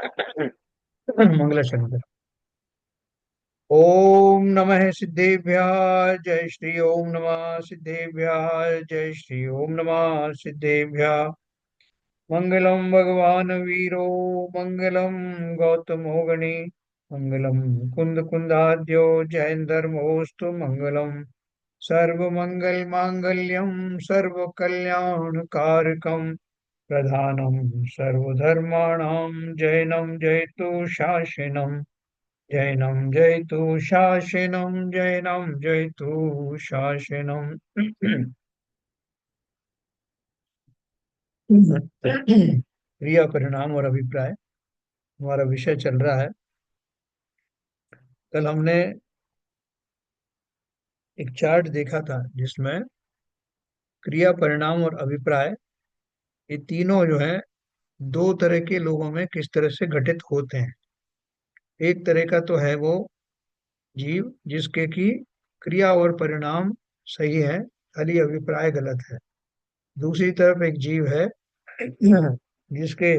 मंगलाचरण। ओम नमः सिद्धेभ्यः जय श्री ओम नमः सिद्धेभ्यः जय श्री ओम नमः सिद्धेभ्यः। मंगलम भगवान वीरो मंगलम गौतमो गणे मंगलम कुंद कुंदाद्यो जयंधर्मोस्तु मंगलम सर्वमंगल मांगल्यम सर्वकल्याणकारकम प्रधानम सर्वधर्माणां जैनम जयतु शासनम जैनम जयतु शासनम जैनम जयतु शासनम। क्रिया परिणाम और अभिप्राय हमारा विषय चल रहा है। कल हमने एक चार्ट देखा था जिसमें क्रिया परिणाम और अभिप्राय ये तीनों जो है दो तरह के लोगों में किस तरह से घटित होते हैं। एक तरह का तो है वो जीव जिसके की क्रिया और परिणाम सही है, खाली अभिप्राय गलत है। दूसरी तरफ एक जीव है जिसके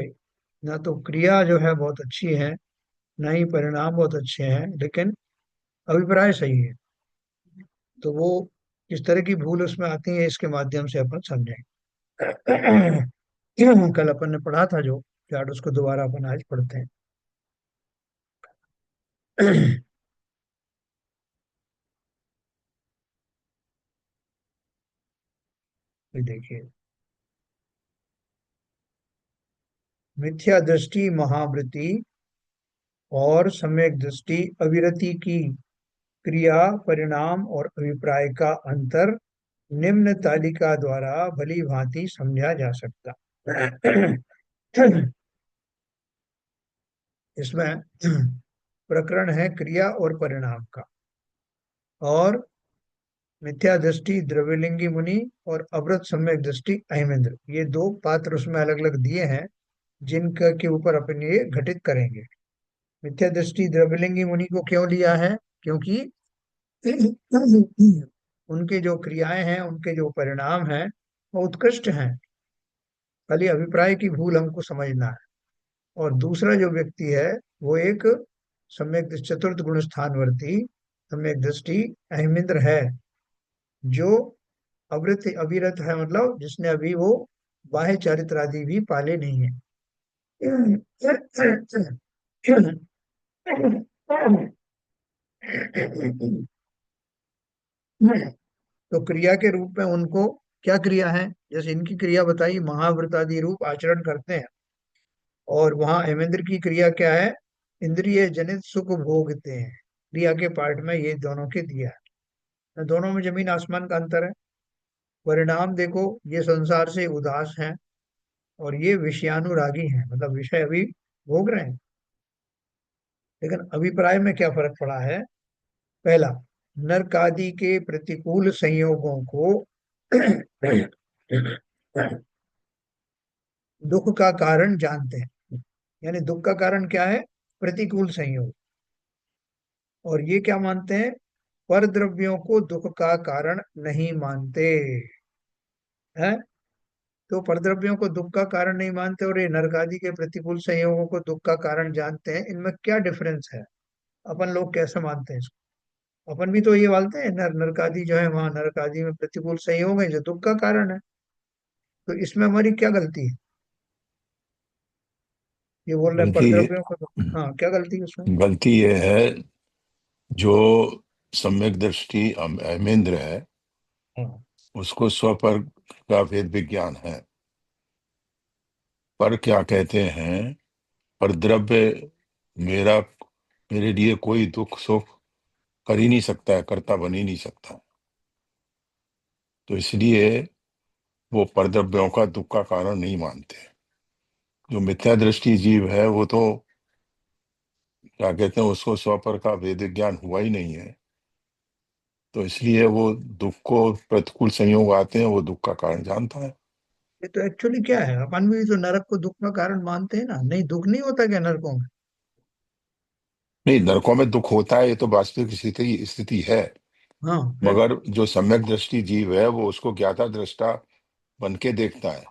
ना तो क्रिया जो है बहुत अच्छी है, ना ही परिणाम बहुत अच्छे हैं, लेकिन अभिप्राय सही है। तो वो किस तरह की भूल उसमें आती है इसके माध्यम से अपन समझेंगे। कल अपन ने पढ़ा था जो चार्ट, उसको दोबारा अपन आज पढ़ते हैं। ये देखिए, मिथ्या दृष्टि महावृत्ति और सम्यक दृष्टि अविरति की क्रिया परिणाम और अभिप्राय का अंतर निम्न तालिका द्वारा भली भांति समझा जा सकता। इसमें प्रकरण है क्रिया और परिणाम का, और मिथ्या दृष्टि द्रव्यलिंगी मुनि और अवृत सम्यक दृष्टि अहिमेंद्र, ये दो पात्र उसमें अलग अलग दिए हैं जिनका के ऊपर अपन ये घटित करेंगे। मिथ्या दृष्टि द्रव्यलिंगी मुनि को क्यों लिया है? क्योंकि उनके जो क्रियाएं हैं, उनके जो परिणाम हैं वो उत्कृष्ट हैं। खाली अभिप्राय की भूल हमको समझना है। और दूसरा जो व्यक्ति है वो एक सम्यक चतुर्थ गुण स्थानवर्ती सम्यक दृष्टि अहिमिंद्र है, जो अवृत अविरत है, मतलब जिसने अभी वो बाह्य चारित्र आदि भी पाले नहीं है। तो क्रिया के रूप में उनको क्या क्रिया है, जैसे इनकी क्रिया बताई, महाव्रत आदि रूप आचरण करते हैं। और वहां हेमेंद्र की क्रिया क्या है? इंद्रिय जनित सुख भोगते हैं। क्रिया के पार्ट में ये दोनों के दिया है। दोनों में जमीन आसमान का अंतर है। परिणाम देखो, ये संसार से उदास हैं और ये विषयानुरागी हैं, मतलब विषय अभी भोग रहे हैं। लेकिन अभिप्राय में क्या फर्क पड़ा है? पहला, नरक आदि के प्रतिकूल संयोगों को दुख का कारण जानते हैं। यानी दुख का कारण क्या है? प्रतिकूल संयोग। और ये क्या मानते हैं? पर द्रव्यों को दुख का कारण नहीं मानते हैं। तो परद्रव्यों को दुख का कारण नहीं मानते और ये नरक आदि के प्रतिकूल संयोगों को दुख का कारण जानते हैं। इनमें क्या डिफरेंस है? अपन लोग कैसे मानते हैं इसको? अपन भी तो ये मानते हैं नरक आदि जो है, वहां नरक आदि में प्रतिकूल संयोग है जो दुख का कारण है। तो इसमें हमारी क्या गलती है? ये बोल रहे हैं गलती परद्रव्यों को हाँ, क्या गलती है उसमें? गलती ये है, जो सम्यक दृष्टि अमेंद्र है हाँ। उसको स्वपर का भेद विज्ञान है। पर क्या कहते हैं, पर द्रव्य मेरा मेरे लिए कोई दुख सुख कर ही नहीं सकता है, कर्ता बन ही नहीं सकता। तो इसलिए वो परद्रव्यों का दुख का कारण नहीं मानते। जो मिथ्या दृष्टि जीव है वो तो क्या कहते हैं, उसको स्वपर का भेद ज्ञान हुआ ही नहीं है। तो इसलिए वो दुख को, प्रतिकूल संयोग आते हैं वो दुख का कारण जानता है। ये तो एक्चुअली क्या है, अपन भी तो नरक को दुख का कारण मानते हैं ना। नहीं, दुख नहीं होता क्या नरकों में? नहीं, नरकों में दुख होता है, ये तो वास्तविक स्थिति स्थिति है। हाँ, फिर? मगर जो सम्यक दृष्टि जीव है वो उसको ज्ञाता दृष्टा बन के देखता है,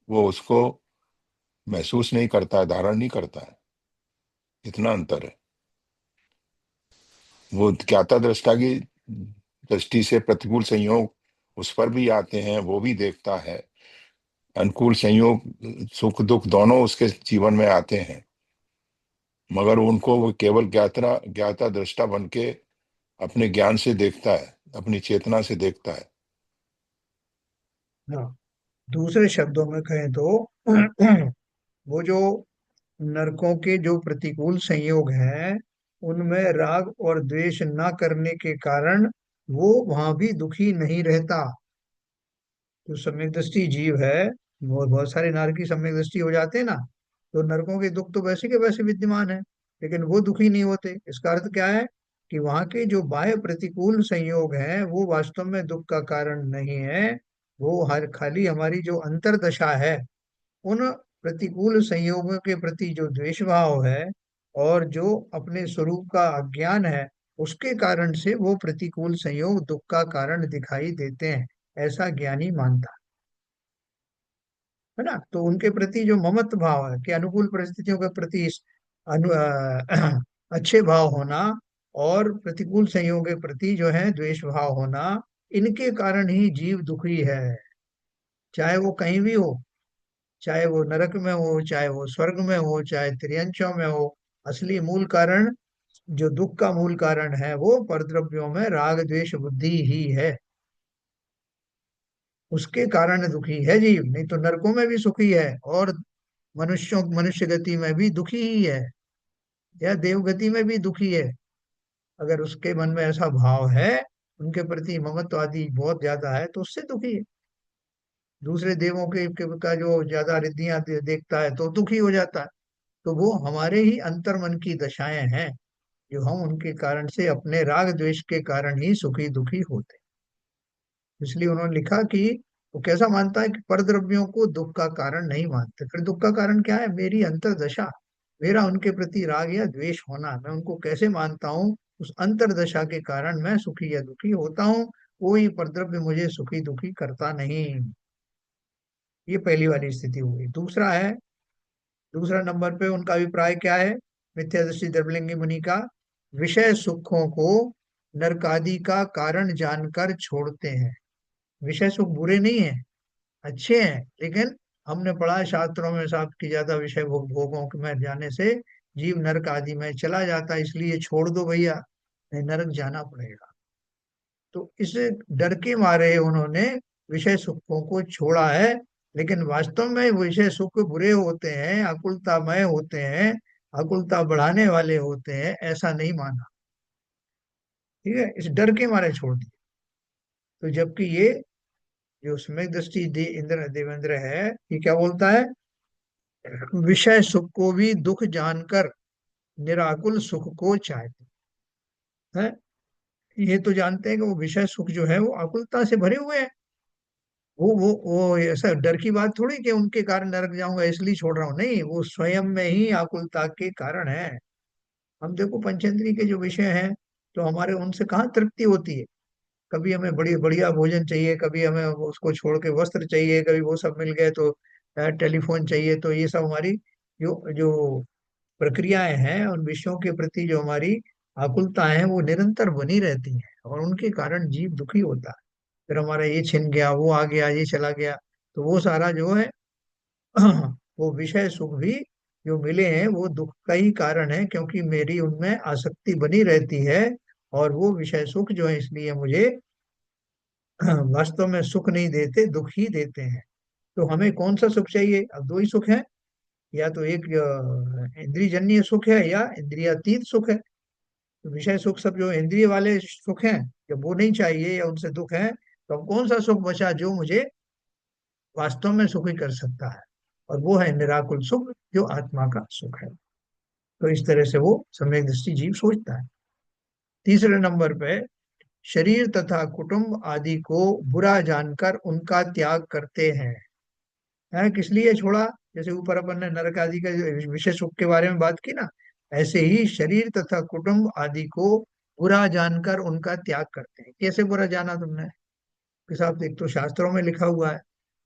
वो उसको महसूस नहीं करता है, धारण नहीं करता है। इतना अंतर है। वो ज्ञाता दृष्टा की दृष्टि से प्रतिकूल संयोग उस पर भी आते हैं, वो भी देखता है। अनुकूल संयोग सुख दुख दोनों उसके जीवन में आते हैं, मगर उनको वो केवल ज्ञाता ज्ञाता दृष्टा बन के अपने ज्ञान से देखता है, अपनी चेतना से देखता है। हाँ, दूसरे शब्दों में कहें तो वो जो नरकों के जो प्रतिकूल संयोग हैं, उनमें राग और द्वेष न करने के कारण वो वहां भी दुखी नहीं रहता। जो सम्यक दृष्टि जीव है, वो बहुत सारे नरकी सम्यक दृष्टि हो जाते हैं ना, तो नरकों के दुख तो वैसे के वैसे विद्यमान है, लेकिन वो दुखी नहीं होते। इसका अर्थ क्या है कि वहां के जो बाह्य प्रतिकूल संयोग हैं वो वास्तव में दुख का कारण नहीं है। वो हर खाली हमारी जो अंतर्दशा है, उन प्रतिकूल संयोगों के प्रति जो द्वेष भाव है और जो अपने स्वरूप का अज्ञान है, उसके कारण से वो प्रतिकूल संयोग दुख का कारण दिखाई देते हैं, ऐसा ज्ञानी मानता है ना। तो उनके प्रति जो ममत्व भाव है कि अनुकूल परिस्थितियों के प्रति अच्छे भाव होना, और प्रतिकूल संयोग के प्रति जो है द्वेष भाव होना, इनके कारण ही जीव दुखी है। चाहे वो कहीं भी हो, चाहे वो नरक में हो, चाहे वो स्वर्ग में हो, चाहे त्रियंचों में हो, असली मूल कारण, जो दुख का मूल कारण है, वो परद्रव्यों में राग द्वेष बुद्धि ही है। उसके कारण दुखी है जीव, नहीं तो नरकों में भी सुखी है, और मनुष्य गति में भी दुखी ही है, या देव गति में भी दुखी है। अगर उसके मन में ऐसा भाव है, उनके प्रति ममत्व आदि बहुत ज्यादा है, तो उससे दुखी है। दूसरे देवों का जो ज्यादा रिद्धियां देखता है तो दुखी हो जाता है। तो वो हमारे ही अंतर्मन की दशाएं हैं, जो हम उनके कारण से अपने राग द्वेष के कारण ही सुखी दुखी होते हैं। इसलिए उन्होंने लिखा कि वो कैसा मानता है कि परद्रव्यों को दुख का कारण नहीं मानते। फिर दुख का कारण क्या है? मेरी अंतर्दशा, मेरा उनके प्रति राग या द्वेष होना, मैं उनको कैसे मानता हूँ, उस अंतर्दशा के कारण मैं सुखी या दुखी होता हूँ। कोई परद्रव्य मुझे सुखी दुखी करता नहीं। ये पहली वाली स्थिति हुई। दूसरा है, दूसरा नंबर पे उनका अभिप्राय क्या है, मिथ्या दृष्टि द्रवलिंगी मुनि का, विषय सुखों को नरकादि का कारण जानकर छोड़ते हैं। विषय सुख बुरे नहीं है, अच्छे हैं, लेकिन हमने पढ़ा है शास्त्रों में साफ कि ज्यादा विषय भोगों में जाने से जीव नरक आदि में चला जाता है, इसलिए छोड़ दो भैया, नहीं नरक जाना पड़ेगा। तो इस डर के मारे उन्होंने विषय सुखों को छोड़ा है। लेकिन वास्तव में विषय सुख बुरे होते हैं, आकुलतामय होते हैं, आकुलता बढ़ाने वाले होते हैं, ऐसा नहीं माना। ठीक है, इस डर के मारे छोड़ दिया। तो जबकि ये जो सम्यक दृष्टि इंद्र देवेंद्र है, ये क्या बोलता है, विषय सुख को भी दुख जानकर निराकुल सुख को चाहते हैं। ये तो जानते हैं कि वो विषय सुख जो है वो आकुलता से भरे हुए हैं। वो ऐसा डर की बात थोड़ी कि उनके कारण नरक जाऊंगा इसलिए छोड़ रहा हूँ, नहीं, वो स्वयं में ही आकुलता के कारण है। हम देखो पंचेंद्रिय के जो विषय हैं, तो हमारे उनसे कहाँ तृप्ति होती है। कभी हमें बड़ी बढ़िया भोजन चाहिए, कभी हमें उसको छोड़ के वस्त्र चाहिए, कभी वो सब मिल गए तो टेलीफोन चाहिए। तो ये सब हमारी जो जो प्रक्रियाएं हैं, उन विषयों के प्रति जो हमारी आकुलता है, वो निरंतर बनी रहती है, और उनके कारण जीव दुखी होता है। फिर हमारा ये छिन गया, वो आ गया, ये चला गया, तो वो सारा जो है वो विषय सुख भी जो मिले हैं वो दुख का ही कारण है, क्योंकि मेरी उनमें आसक्ति बनी रहती है। और वो विषय सुख जो है, इसलिए मुझे वास्तव में सुख नहीं देते, दुख ही देते हैं। तो हमें कौन सा सुख चाहिए? अब दो ही सुख है, या तो एक इंद्रिय जन्य सुख है, या इंद्रियातीत सुख है। तो विषय सुख सब जो इंद्रिय वाले सुख हैं, जब वो नहीं चाहिए या उनसे दुख है, तो अब कौन सा सुख बचा जो मुझे वास्तव में सुखी कर सकता है? और वो है निराकुल सुख, जो आत्मा का सुख है। तो इस तरह से वो सम्यक दृष्टि जीव सोचता है। तीसरे नंबर पे, शरीर तथा कुटुंब आदि को बुरा जानकर उनका त्याग करते हैं। किस लिए छोड़ा? जैसे ऊपर अपन ने नरक आदि का विषय सुख के बारे में बात की ना, ऐसे ही शरीर तथा कुटुंब आदि को बुरा जानकर उनका त्याग करते हैं। कैसे बुरा जाना तुमने? के साथ एक तो शास्त्रों में लिखा हुआ है,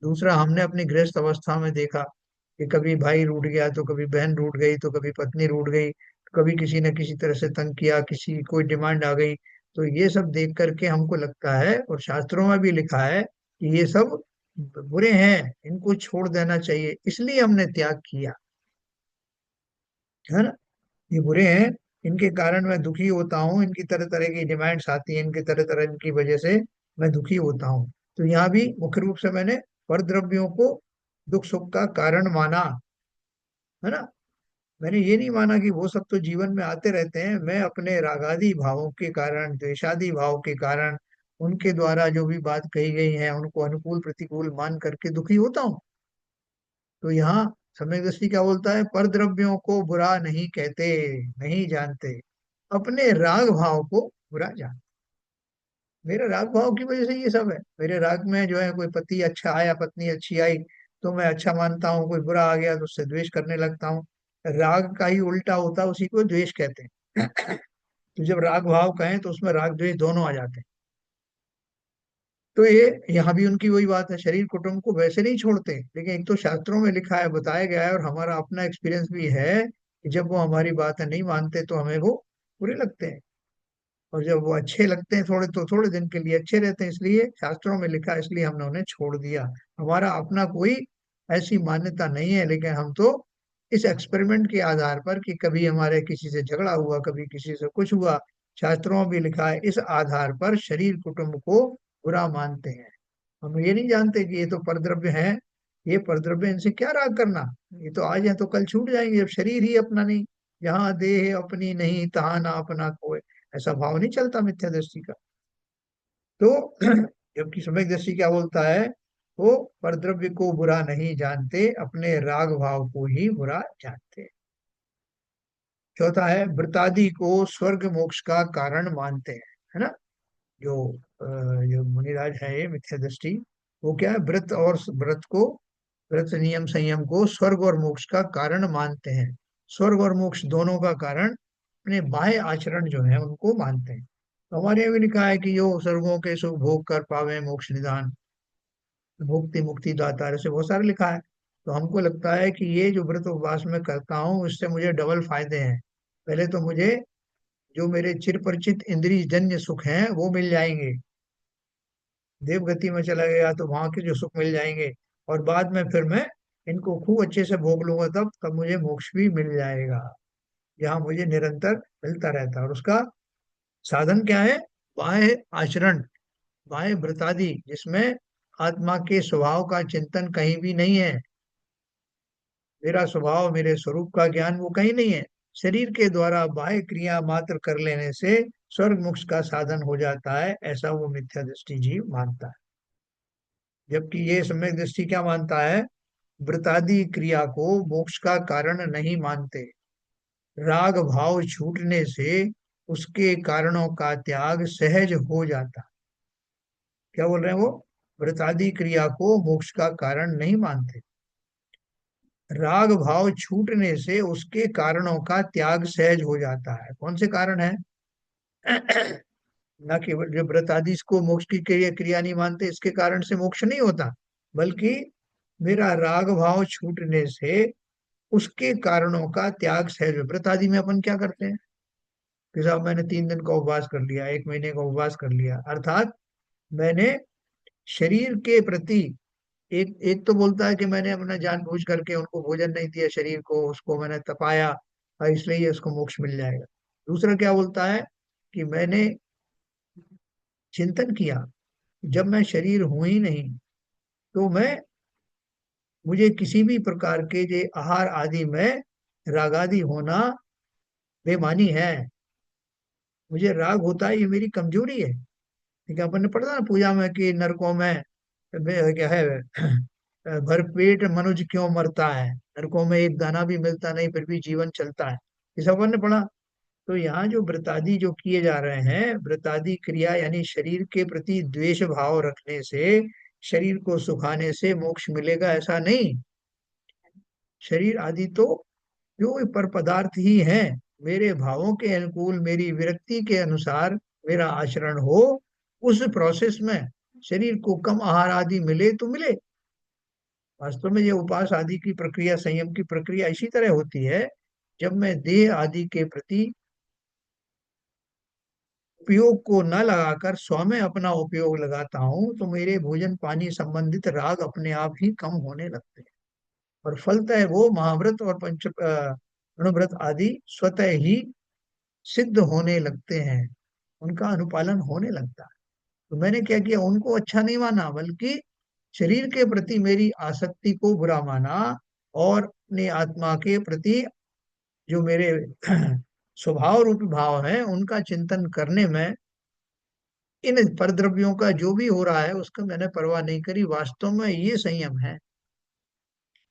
दूसरा हमने अपनी गृहस्थ अवस्था में देखा कि कभी भाई रूठ गया, तो कभी बहन रूठ गई, तो कभी पत्नी रूठ गई, कभी किसी न किसी तरह से तंग किया, किसी कोई डिमांड आ गई, तो ये सब देख करके हमको लगता है, और शास्त्रों में भी लिखा है कि ये सब बुरे हैं, इनको छोड़ देना चाहिए, इसलिए हमने त्याग किया, है ना। ये बुरे हैं, इनके कारण मैं दुखी होता हूँ, इनकी तरह तरह की डिमांड्स आती हैं, इनके तरह तरह इनकी वजह से मैं दुखी होता हूँ। तो यहाँ भी मुख्य रूप से मैंने पर द्रव्यों को दुख सुख का कारण माना, है ना। मैंने ये नहीं माना कि वो सब तो जीवन में आते रहते हैं, मैं अपने रागादि भावों के कारण, द्वेषादि भाव के कारण, उनके द्वारा जो भी बात कही गई है उनको अनुकूल प्रतिकूल मान करके दुखी होता हूँ। तो यहाँ सम्यक दृष्टि क्या बोलता है, पर द्रव्यों को बुरा नहीं कहते, नहीं जानते, अपने राग भाव को बुरा जानते। मेरे राग भाव की वजह से ये सब है, मेरे राग में जो है, कोई पति अच्छा आया, पत्नी अच्छी आई, तो मैं अच्छा मानता हूँ, कोई बुरा आ गया तो उससे द्वेष करने लगता हूँ। राग का ही उल्टा होता है, उसी को द्वेष कहते हैं। तो जब राग भाव कहें तो उसमें राग द्वेष दोनों आ जाते हैं। तो ये यहाँ भी उनकी वही बात है, शरीर कुटुंब को वैसे नहीं छोड़ते, लेकिन एक तो शास्त्रों में लिखा है, बताया गया है, और हमारा अपना एक्सपीरियंस भी है कि जब वो हमारी बातें नहीं मानते तो हमें वो बुरे लगते हैं, और जब वो अच्छे लगते हैं थोड़े, तो थोड़े दिन के लिए अच्छे रहते हैं, इसलिए शास्त्रों में लिखा है, इसलिए हमने उन्हें छोड़ दिया। हमारा अपना कोई ऐसी मान्यता नहीं है, लेकिन हम तो इस एक्सपेरिमेंट के आधार पर, कि कभी हमारे किसी से झगड़ा हुआ, कभी किसी से कुछ हुआ, शास्त्रों में भी लिखा है, इस आधार पर शरीर कुटुंब को बुरा मानते हैं। हम ये नहीं जानते कि ये तो परद्रव्य है, ये परद्रव्य, इनसे क्या राग करना, ये तो आज है तो कल छूट जाएंगे, जब शरीर ही अपना नहीं, जहाँ देह अपनी नहीं तहाँ ना अपना कोई, ऐसा भाव नहीं चलता मिथ्या दृष्टि का। तो जबकि सम्यक दृष्टि क्या बोलता है, वो परद्रव्य को बुरा नहीं जानते, अपने राग भाव को ही बुरा जानते। चौथा है, वृतादि को स्वर्ग मोक्ष का कारण मानते हैं, है ना। जो जो मुनिराज है, ये मिथ्या दृष्टि, वो क्या है, व्रत और व्रत को, व्रत नियम संयम को स्वर्ग और मोक्ष का कारण मानते हैं। स्वर्ग और मोक्ष दोनों का कारण अपने बाह्य आचरण जो है उनको मानते हैं। तो हमारे यहाँ भी लिखा है कि जो स्वर्गों के सुख भोग कर पावे मोक्ष निदान, मुक्ति मुक्ति दाता, ऐसे बहुत सारे लिखा है। तो हमको लगता है कि ये जो व्रत उपवास में करता हूँ, इससे मुझे डबल फायदे हैं। पहले तो मुझे जो मेरे चिर परिचित इंद्रिय जन्य सुख हैं वो मिल जाएंगे, देवगति में चला गया तो वहां के जो सुख मिल जाएंगे, और बाद में फिर मैं इनको खूब अच्छे से भोग लूंगा, तब तब मुझे मोक्ष भी मिल जाएगा, यहाँ मुझे निरंतर मिलता रहता है। और उसका साधन क्या है, बाह्य आचरण, बाह्य व्रतादि, जिसमें आत्मा के स्वभाव का चिंतन कहीं भी नहीं है, मेरा स्वभाव, मेरे स्वरूप का ज्ञान वो कहीं नहीं है, शरीर के द्वारा बाह्य क्रिया मात्र कर लेने से स्वर्ग मोक्ष का साधन हो जाता है, ऐसा वो मिथ्या दृष्टि जीव मानता है। जबकि ये सम्यक दृष्टि क्या मानता है, व्रतादि क्रिया को मोक्ष का कारण नहीं मानते, राग भाव छूटने से उसके कारणों का त्याग सहज हो जाता। क्या बोल रहे हैं वो, व्रतादि क्रिया को मोक्ष का कारण नहीं मानते, राग भाव छूटने से उसके कारणों का त्याग सहज हो जाता है। कौन से कारण है, न केवल जो व्रत आदि को मोक्ष की क्रिया क्रिया नहीं मानते, इसके कारण से मोक्ष नहीं होता, बल्कि मेरा राग भाव छूटने से उसके कारणों का त्याग सहज। व्रत आदि में अपन क्या करते हैं कि साहब मैंने 3 दिन का उपवास कर लिया, 1 महीने का उपवास कर लिया, अर्थात मैंने शरीर के प्रति, एक एक तो बोलता है कि मैंने अपना जानबूझ करके उनको भोजन नहीं दिया, शरीर को, उसको मैंने तपाया, और इसलिए उसको मोक्ष मिल जाएगा। दूसरा क्या बोलता है कि मैंने चिंतन किया, जब मैं शरीर हूं ही नहीं, तो मैं, मुझे किसी भी प्रकार के जो आहार आदि में रागादि होना बेमानी है, मुझे राग होता है, ये मेरी कमजोरी है। ठीक है, अपन ने पढ़ा ना पूजा में कि नरकों में क्या है, भरपेट मनुज क्यों मरता है, नरकों में एक दाना भी मिलता नहीं फिर भी जीवन चलता है, ये सब अपन ने पढ़ा। तो यहाँ जो व्रतादि जो किए जा रहे हैं, व्रतादि क्रिया यानी शरीर के प्रति द्वेष भाव रखने से, शरीर को सुखाने से मोक्ष मिलेगा ऐसा नहीं। शरीर आदि तो जो पर पदार्थ ही है, मेरे भावों के अनुकूल, मेरी विरक्ति के अनुसार मेरा आचरण हो, उस प्रोसेस में शरीर को कम आहार आदि मिले तो मिले। वास्तव में ये उपास आदि की प्रक्रिया, संयम की प्रक्रिया इसी तरह होती है, जब मैं देह आदि के प्रति उपयोग को न लगाकर स्व में अपना उपयोग लगाता हूँ, तो मेरे भोजन पानी संबंधित राग अपने आप ही कम होने लगते हैं, और फलतः वो महाव्रत और पंच अणुव्रत आदि स्वतः ही सिद्ध होने लगते हैं, उनका अनुपालन होने लगता है। तो मैंने क्या किया, उनको अच्छा नहीं माना, बल्कि शरीर के प्रति मेरी आसक्ति को बुरा माना, और अपनी आत्मा के प्रति जो मेरे स्वभाव रूपी भाव है उनका चिंतन करने में इन परद्रव्यों का जो भी हो रहा है उसका मैंने परवाह नहीं करी। वास्तव में ये संयम है,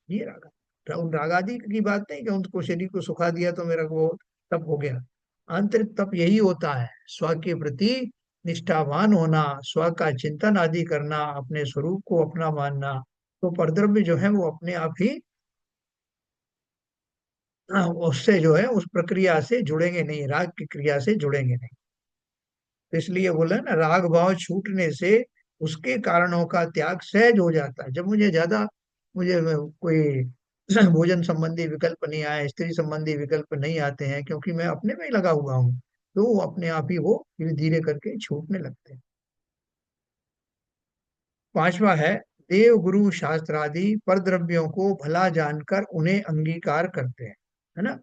ये राग। उन राग आदि की बात नहीं कि उनको शरीर को सुखा दिया तो मेरा वो तप हो गया। आंतरिक तप यही होता है, स्व के प्रति निष्ठावान होना, स्व का चिंतन आदि करना, अपने स्वरूप को अपना मानना। तो परद्रव्य जो है वो अपने आप ही उससे जो है उस प्रक्रिया से जुड़ेंगे नहीं, राग की क्रिया से जुड़ेंगे नहीं। तो इसलिए बोला ना, राग भाव छूटने से उसके कारणों का त्याग सहज हो जाता है। जब मुझे ज्यादा मुझे कोई भोजन संबंधी विकल्प नहीं आए, स्त्री संबंधी विकल्प नहीं आते हैं, क्योंकि मैं अपने में ही लगा हुआ हूँ, तो वो अपने आप ही वो धीरे धीरे करके छूटने लगते हैं। पांचवा है, देव गुरु शास्त्र आदि पर द्रव्यों को भला जानकर उन्हें अंगीकार करते हैं, है ना।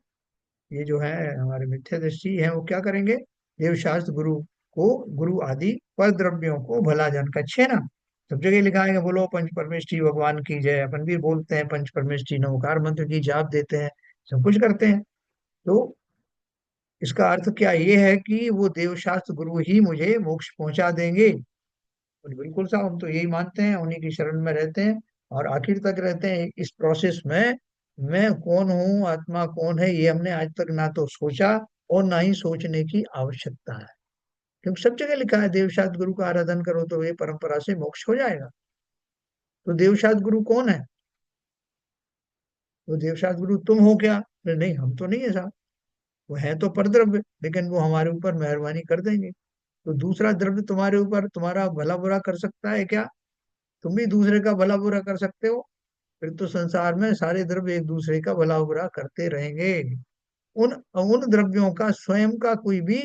ये जो है हमारे मिथ्यादर्शी हैं, वो क्या करेंगे, देवशास्त्र गुरु को, गुरु आदि पर द्रव्यों को भला जानकर, अच्छे ना, सब जगह लिखा है कि बोलो पंच परमेष्ठी भगवान की जय, अपन भी बोलते हैं पंच परमेष्ठी नवकार मंत्र की जाप देते हैं, सब कुछ करते हैं। तो इसका अर्थ क्या ये है कि वो देवशास्त्र गुरु ही मुझे मोक्ष पहुंचा देंगे। और बिल्कुल साहब, हम तो यही मानते हैं, उन्हीं की शरण में रहते हैं और आखिर तक रहते हैं। इस प्रोसेस में मैं कौन हूँ, आत्मा कौन है, ये हमने आज तक ना तो सोचा और ना ही सोचने की आवश्यकता है, क्योंकि सब जगह लिखा है देवशास्त्र गुरु का आराधन करो तो ये परंपरा से मोक्ष हो जाएगा। तो देवशास्त्र गुरु कौन है? तो देवशास्त्र गुरु तुम हो क्या? अरे नहीं, हम तो नहीं है साहब। वो है तो परद्रव्य, लेकिन वो हमारे ऊपर मेहरबानी कर देंगे। तो दूसरा द्रव्य तुम्हारे ऊपर तुम्हारा भला बुरा कर सकता है क्या? तुम भी दूसरे का भला बुरा कर सकते हो? फिर तो संसार में सारे द्रव्य एक दूसरे का भला बुरा करते रहेंगे। उन उन द्रव्यों का स्वयं का कोई भी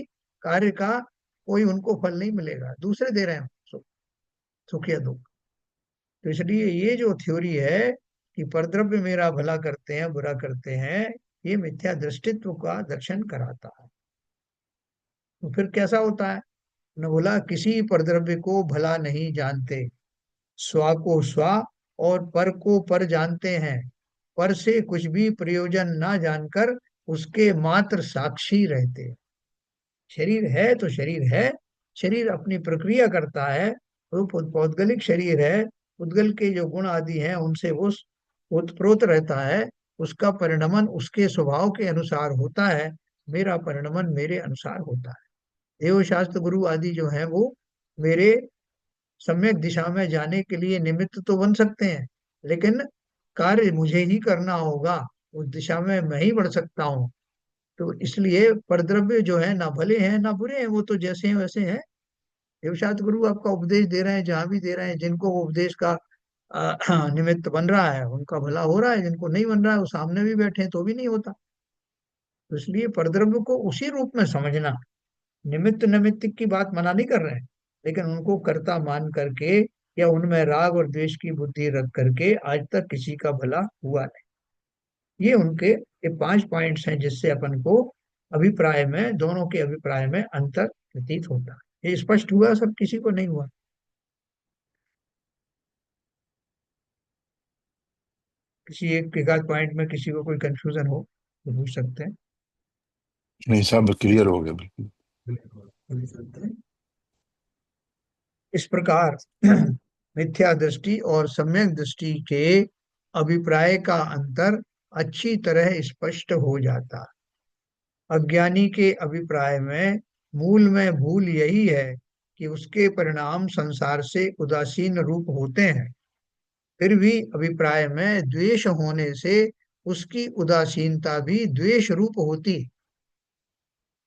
कार्य का कोई उनको फल नहीं मिलेगा, दूसरे दे रहे हैं सुख या दुख। तो इसलिए ये जो थ्योरी है कि परद्रव्य मेरा भला करते हैं बुरा करते हैं, ये मिथ्या दृष्टित्व का दर्शन कराता है। तो फिर कैसा होता है? न बोला, किसी परद्रव्य को भला नहीं जानते, स्वा को स्वा और पर को पर जानते हैं, पर से कुछ भी प्रयोजन ना जानकर उसके मात्र साक्षी रहते हैं। शरीर है तो शरीर है, शरीर अपनी प्रक्रिया करता है, वो पौद्गलिक शरीर है, उद्गल के जो गुण आदि हैं उनसे वो ओतप्रोत रहता है, उसका परिणमन उसके स्वभाव के अनुसार होता है, मेरा परिणमन मेरे अनुसार होता है। देव शास्त्र गुरु आदि जो है वो मेरे सम्यक दिशा में जाने के लिए निमित्त तो बन सकते हैं, लेकिन कार्य मुझे ही करना होगा, उस दिशा में मैं ही बढ़ सकता हूँ। तो इसलिए परद्रव्य जो है ना भले हैं ना बुरे हैं, वो तो जैसे हैं वैसे हैं। देवशास्त्र गुरु आपका उपदेश दे रहे हैं, जहां भी दे रहे हैं, जिनको वो उपदेश का निमित्त बन रहा है उनका भला हो रहा है, जिनको नहीं बन रहा है वो सामने भी बैठे हैं तो भी नहीं होता। तो इसलिए परद्रव्य को उसी रूप में समझना, निमित्त निमित्त की बात मना नहीं कर रहे हैं, लेकिन उनको कर्ता मान करके या उनमें राग और द्वेष की बुद्धि रख करके आज तक किसी का भला हुआ नहीं। ये उनके ये 5 पॉइंट्स हैं जिससे अपन को अभिप्राय में, दोनों के अभिप्राय में अंतर प्रतीत होता है। ये स्पष्ट हुआ सब, किसी को नहीं हुआ? किसी एक आध पॉइंट में किसी को कोई कंफ्यूजन हो तो पूछ सकते हैं। नहीं सब क्लियर हो गया बिल्कुल। बिल्कुल, पूछ सकते हैं। इस प्रकार मिथ्या दृष्टि और सम्यक दृष्टि के अभिप्राय का अंतर अच्छी तरह स्पष्ट हो जाता। अज्ञानी के अभिप्राय में मूल में भूल यही है कि उसके परिणाम संसार से उदासीन रूप होते हैं। फिर भी अभिप्राय में द्वेष होने से उसकी उदासीनता भी द्वेष रूप होती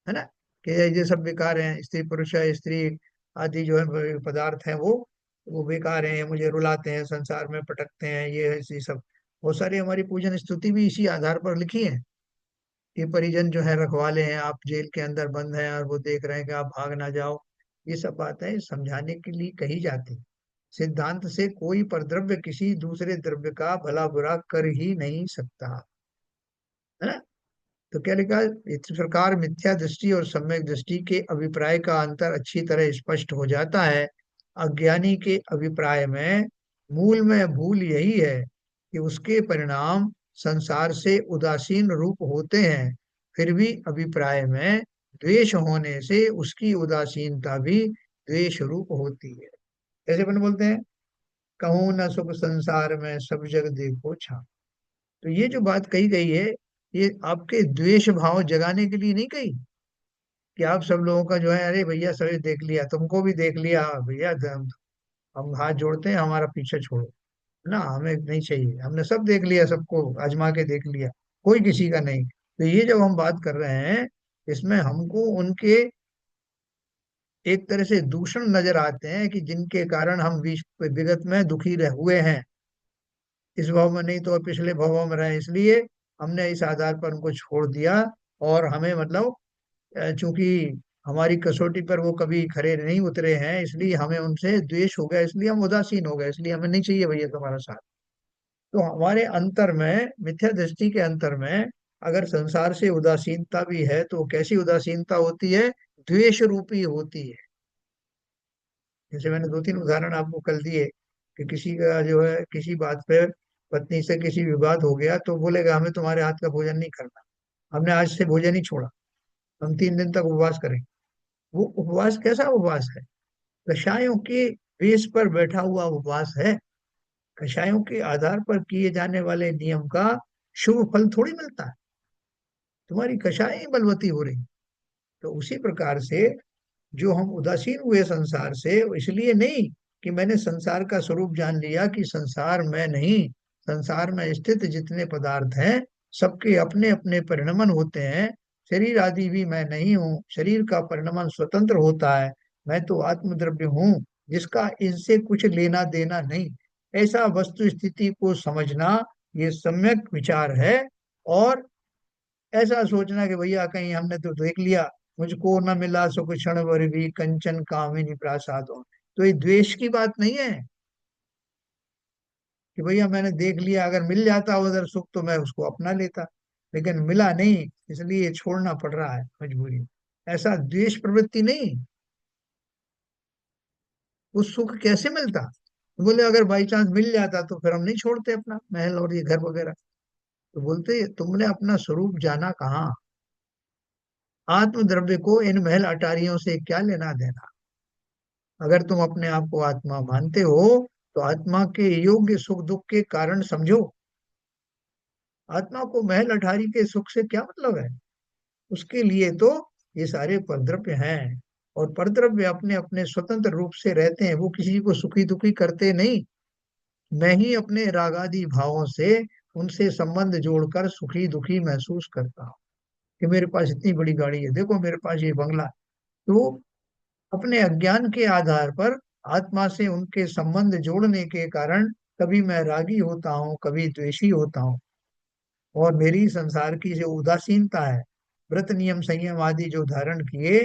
है ना, कि ये सब बेकार हैं, स्त्री पुरुष है, स्त्री आदि जो है पदार्थ है वो बेकार हैं, मुझे रुलाते हैं, संसार में पटकते हैं, ये ऐसी सब बहुत सारी हमारी पूजन स्तुति भी इसी आधार पर लिखी है। ये परिजन जो है रखवाले हैं, आप जेल के अंदर बंद हैं और वो देख रहे हैं कि आप भाग ना जाओ। ये सब बातें समझाने के लिए कही जाती हैं। सिद्धांत से कोई परद्रव्य किसी दूसरे द्रव्य का भला बुरा कर ही नहीं सकता, है ना। तो क्या लिखा है, इस प्रकार मिथ्या दृष्टि और सम्यक दृष्टि के अभिप्राय का अंतर अच्छी तरह स्पष्ट हो जाता है। अज्ञानी के अभिप्राय में मूल में भूल यही है कि उसके परिणाम संसार से उदासीन रूप होते हैं, फिर भी अभिप्राय में द्वेष होने से उसकी उदासीनता भी द्वेष रूप होती है। जैसे अपन बोलते हैं, कहूँ न सुख संसार में सब जग देखो छा। तो ये जो बात कही गई है, ये आपके द्वेष भाव जगाने के लिए नहीं कही कि आप सब लोगों का जो है, अरे भैया सभी देख लिया, तुमको भी देख लिया भैया, हम हाथ जोड़ते हैं, हमारा पीछे छोड़ो ना, हमें नहीं चाहिए, हमने सब देख लिया, सबको आजमा के देख लिया, कोई किसी का नहीं। तो ये जब हम बात कर रहे हैं, इसमें हमको उनके एक तरह से दूषण नजर आते हैं कि जिनके कारण हम विगत में दुखी हुए हैं, इस भाव में नहीं तो और पिछले भावों में रहे, इसलिए हमने इस आधार पर उनको छोड़ दिया। और हमें मतलब चूंकि हमारी कसौटी पर वो कभी खरे नहीं उतरे हैं, इसलिए हमें उनसे द्वेष हो गया, इसलिए हम उदासीन हो गए, इसलिए हमें नहीं चाहिए भैया तुम्हारा साथ। तो हमारे अंतर में, मिथ्या दृष्टि के अंतर में, अगर संसार से उदासीनता भी है तो कैसी उदासीनता होती है, द्वेष रूपी होती है। जैसे मैंने दो तीन उदाहरण आपको कल दिए कि किसी का जो है किसी बात पे पत्नी से किसी विवाद हो गया तो बोलेगा हमें तुम्हारे हाथ का भोजन नहीं करना, हमने आज से भोजन ही छोड़ा, हम 3 दिन तक उपवास करेंगे। वो उपवास कैसा उपवास है, कषायों के बेस पर बैठा हुआ उपवास है। कषायों के आधार पर किए जाने वाले नियम का शुभ फल थोड़ी मिलता है, तुम्हारी कषाय ही बलवती हो रही। तो उसी प्रकार से जो हम उदासीन हुए संसार से, इसलिए नहीं कि मैंने संसार का स्वरूप जान लिया कि संसार में नहीं, संसार में स्थित जितने पदार्थ हैं सबके अपने अपने परिणमन होते हैं। शरीर आदि भी मैं नहीं हूँ, शरीर का परिणमन स्वतंत्र होता है। मैं तो आत्मद्रव्य हूँ जिसका इनसे कुछ लेना देना नहीं। ऐसा वस्तु स्थिति को समझना, ये सम्यक विचार है। और ऐसा सोचना कि भैया कहीं हमने तो देख लिया, मुझको न मिला सुख क्षण भर भी कंचन कामिनी प्रासादों, तो ये द्वेष की बात नहीं है कि भैया मैंने देख लिया, अगर मिल जाता उधर सुख तो मैं उसको अपना लेता, लेकिन मिला नहीं, इसलिए छोड़ना पड़ रहा है मजबूरी में। ऐसा द्वेष प्रवृत्ति नहीं। वो सुख कैसे मिलता, बोले अगर बाई चांस मिल जाता तो फिर हम नहीं छोड़ते अपना महल और ये घर वगैरह। तो बोलते तुमने अपना स्वरूप जाना कहाँ, आत्मद्रव्य को इन महल अटारियों से क्या लेना देना। अगर तुम अपने आप को आत्मा मानते हो तो आत्मा के योग्य सुख दुख के कारण समझो। आत्मा को महल अठारी के सुख से क्या मतलब है, उसके लिए तो ये सारे परद्रव्य हैं। और परद्रव्य अपने अपने स्वतंत्र रूप से रहते हैं, वो किसी को सुखी दुखी करते नहीं। मैं ही अपने रागादि भावों से उनसे संबंध जोड़कर सुखी दुखी महसूस करता हूँ कि मेरे पास इतनी बड़ी गाड़ी है, देखो मेरे पास ये बंगला। तो अपने अज्ञान के आधार पर आत्मा से उनके संबंध जोड़ने के कारण कभी मैं रागी होता हूँ, कभी द्वेषी होता हूँ। और मेरी संसार की जो उदासीनता है, व्रत नियम संयम आदि जो धारण किए,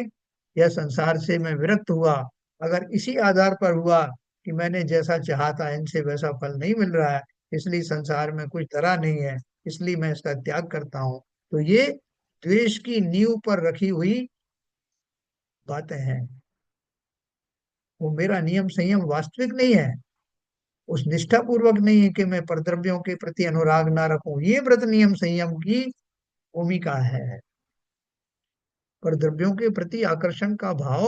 या संसार से मैं विरक्त हुआ, अगर इसी आधार पर हुआ कि मैंने जैसा चाहा था इनसे वैसा फल नहीं मिल रहा है, इसलिए संसार में कुछ धरा नहीं है, इसलिए मैं इसका त्याग करता हूँ, तो ये द्वेष की नींव पर रखी हुई बातें हैं। वो मेरा नियम संयम वास्तविक नहीं है, उस निष्ठा पूर्वक नहीं है कि मैं परद्रव्यों के प्रति अनुराग ना रखूं। ये व्रत नियम संयम की भूमिका है। परद्रव्यों के प्रति आकर्षण का भाव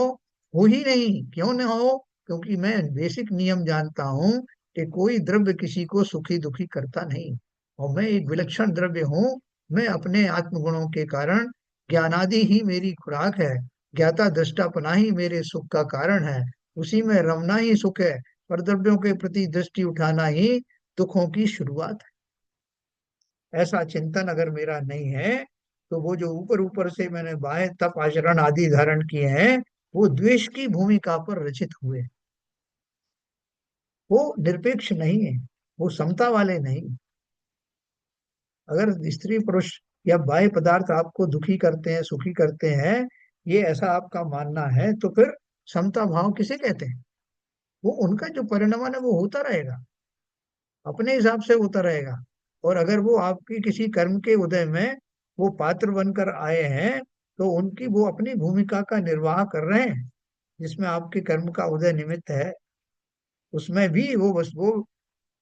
हो ही नहीं, क्यों न हो, क्योंकि मैं बेसिक नियम जानता हूं कि कोई द्रव्य किसी को सुखी दुखी करता नहीं। और मैं एक विलक्षण द्रव्य हूँ। मैं अपने आत्मगुणों के कारण, ज्ञानादि ही मेरी खुराक है, ज्ञाता दृष्टापना ही मेरे सुख का कारण है, उसी में रमना ही सुख है, परद्रव्यों के प्रति दृष्टि उठाना ही दुखों की शुरुआत है। ऐसा चिंतन अगर मेरा नहीं है तो वो जो ऊपर ऊपर से मैंने बाह्य तप आचरण आदि धारण किए हैं, वो द्वेष की भूमिका पर रचित हुए, वो निरपेक्ष नहीं है, वो समता वाले नहीं। अगर स्त्री पुरुष या बाह्य पदार्थ आपको दुखी करते हैं, सुखी करते हैं, ये ऐसा आपका मानना है, तो फिर समता भाव किसे कहते हैं? वो उनका जो परिणमन है वो होता रहेगा, अपने हिसाब से होता रहेगा। और अगर वो आपकी किसी कर्म के उदय में वो पात्र बनकर आए हैं, तो उनकी वो अपनी भूमिका का निर्वाह कर रहे हैं, जिसमें आपके कर्म का उदय निमित्त है। उसमें भी वो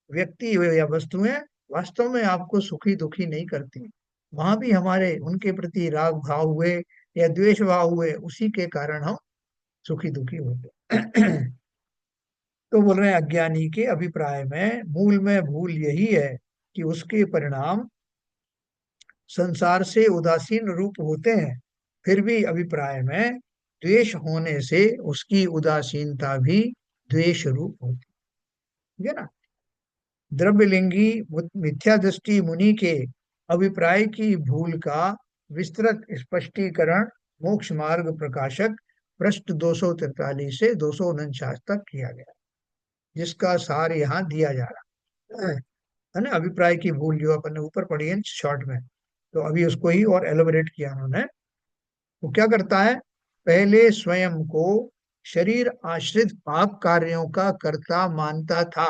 व्यक्ति या वस्तुएं वास्तव में आपको सुखी दुखी नहीं करती। वहां भी हमारे उनके प्रति राग भाव हुए या द्वेष भाव हुए, उसी के कारण हम सुखी दुखी होते। तो बोल रहे हैं अज्ञानी के अभिप्राय में मूल में भूल यही है कि उसके परिणाम संसार से उदासीन रूप होते हैं। फिर भी अभिप्राय में द्वेष होने से उसकी उदासीनता भी द्वेष रूप होती है ना। द्रव्यलिंगी मिथ्या दृष्टि मुनि के अभिप्राय की भूल का विस्तृत स्पष्टीकरण मोक्ष मार्ग प्रकाशक पृष्ठ 243 से 249 तक किया गया, जिसका सार यहाँ दिया जा रहा है ना। अभिप्राय की भूल जो अपन ने ऊपर पढ़ी है शॉर्ट में, तो अभी उसको ही और एलोबरेट किया उन्होंने। वो क्या करता है, पहले स्वयं को शरीर आश्रित पाप कार्यों का कर्ता मानता था,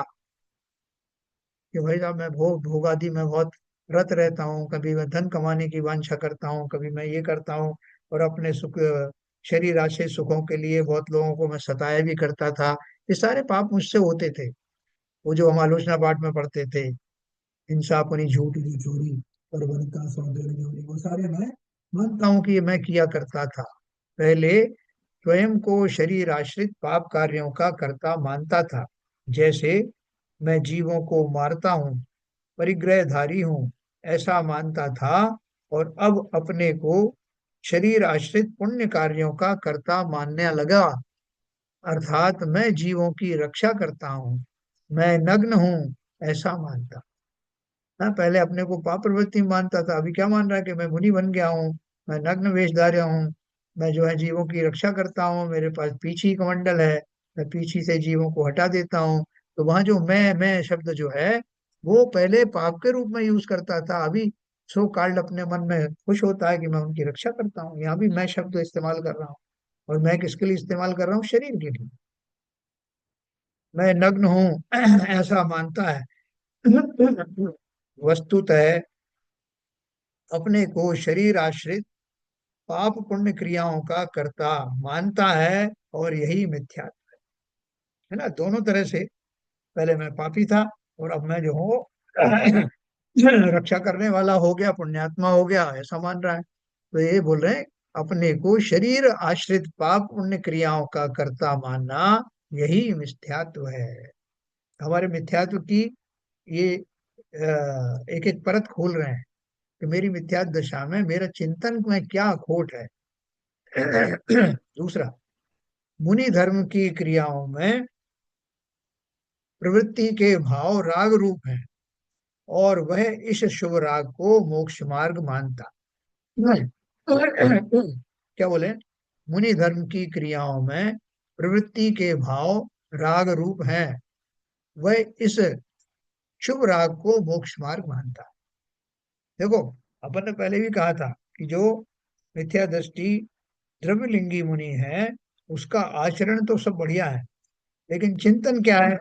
कि भाई साहब मैं भोगादि में बहुत रत रहता हूँ, कभी मैं धन कमाने की वांछा करता हूँ, कभी मैं ये करता हूँ, और अपने सुख शरीर आश्रित सुखों के लिए बहुत लोगों को मैं सताया भी करता था। ये सारे पाप मुझसे होते थे, वो जो हम आलोचना पाठ में पढ़ते थे, हिंसा अपनी झूठ की चोरी और बनता सौंदर्य जोरी, वो सारे मैं मानता हूँ कि ये मैं किया करता था। पहले स्वयं को शरीर आश्रित पाप कार्यों का कर्ता मानता था, जैसे मैं जीवों को मारता हूँ, परिग्रहधारी हूँ, ऐसा मानता था। और अब अपने को शरीर आश्रित पुण्य कार्यों का कर्ता मानने लगा, अर्थात मैं जीवों की रक्षा करता हूँ, मैं नग्न हूँ, ऐसा मानता। हाँ, पहले अपने को पाप प्रवृत्ति मानता था, अभी क्या मान रहा है कि मैं मुनि बन गया हूँ, मैं नग्न वेशधारी हूँ, मैं जो है जीवों की रक्षा करता हूँ, मेरे पास पीछी कमंडल है, मैं पीछी से जीवों को हटा देता हूँ। तो वहां जो मैं शब्द जो है, वो पहले पाप के रूप में यूज करता था, अभी सो काल्ड अपने मन में खुश होता है कि मैं उनकी रक्षा करता हूँ। यहाँ भी मैं शब्द इस्तेमाल कर रहा हूँ, और मैं किसके लिए इस्तेमाल कर रहा हूँ? शरीर के लिए। मैं नग्न हूँ ऐसा मानता है। वस्तुतः अपने को शरीर आश्रित पाप पुण्य क्रियाओं का कर्ता मानता है, और यही मिथ्या है ना। दोनों तरह से, पहले मैं पापी था, और अब मैं जो हूँ रक्षा करने वाला हो गया, पुण्यात्मा हो गया, ऐसा मान रहा है। तो ये बोल रहे हैं अपने को शरीर आश्रित पाप पुण्य क्रियाओं का कर्ता मानना, यही मिथ्यात्व है। हमारे मिथ्यात्व की ये एक एक परत खोल रहे हैं, कि मेरी मिथ्या दशा में मेरा चिंतन में क्या खोट है। दूसरा, मुनि धर्म की क्रियाओं में प्रवृत्ति के भाव राग रूप हैं, और वह इस शुभ राग को मोक्ष मार्ग मानता नहीं। क्या बोले, मुनि धर्म की क्रियाओं में प्रवृत्ति के भाव राग रूप हैं, वह इस शुभ राग को मोक्ष मार्ग मानता। देखो, अपन ने पहले भी कहा था कि जो मिथ्या दृष्टि द्रव्यलिंगी मुनि है, उसका आचरण तो सब बढ़िया है, लेकिन चिंतन क्या है?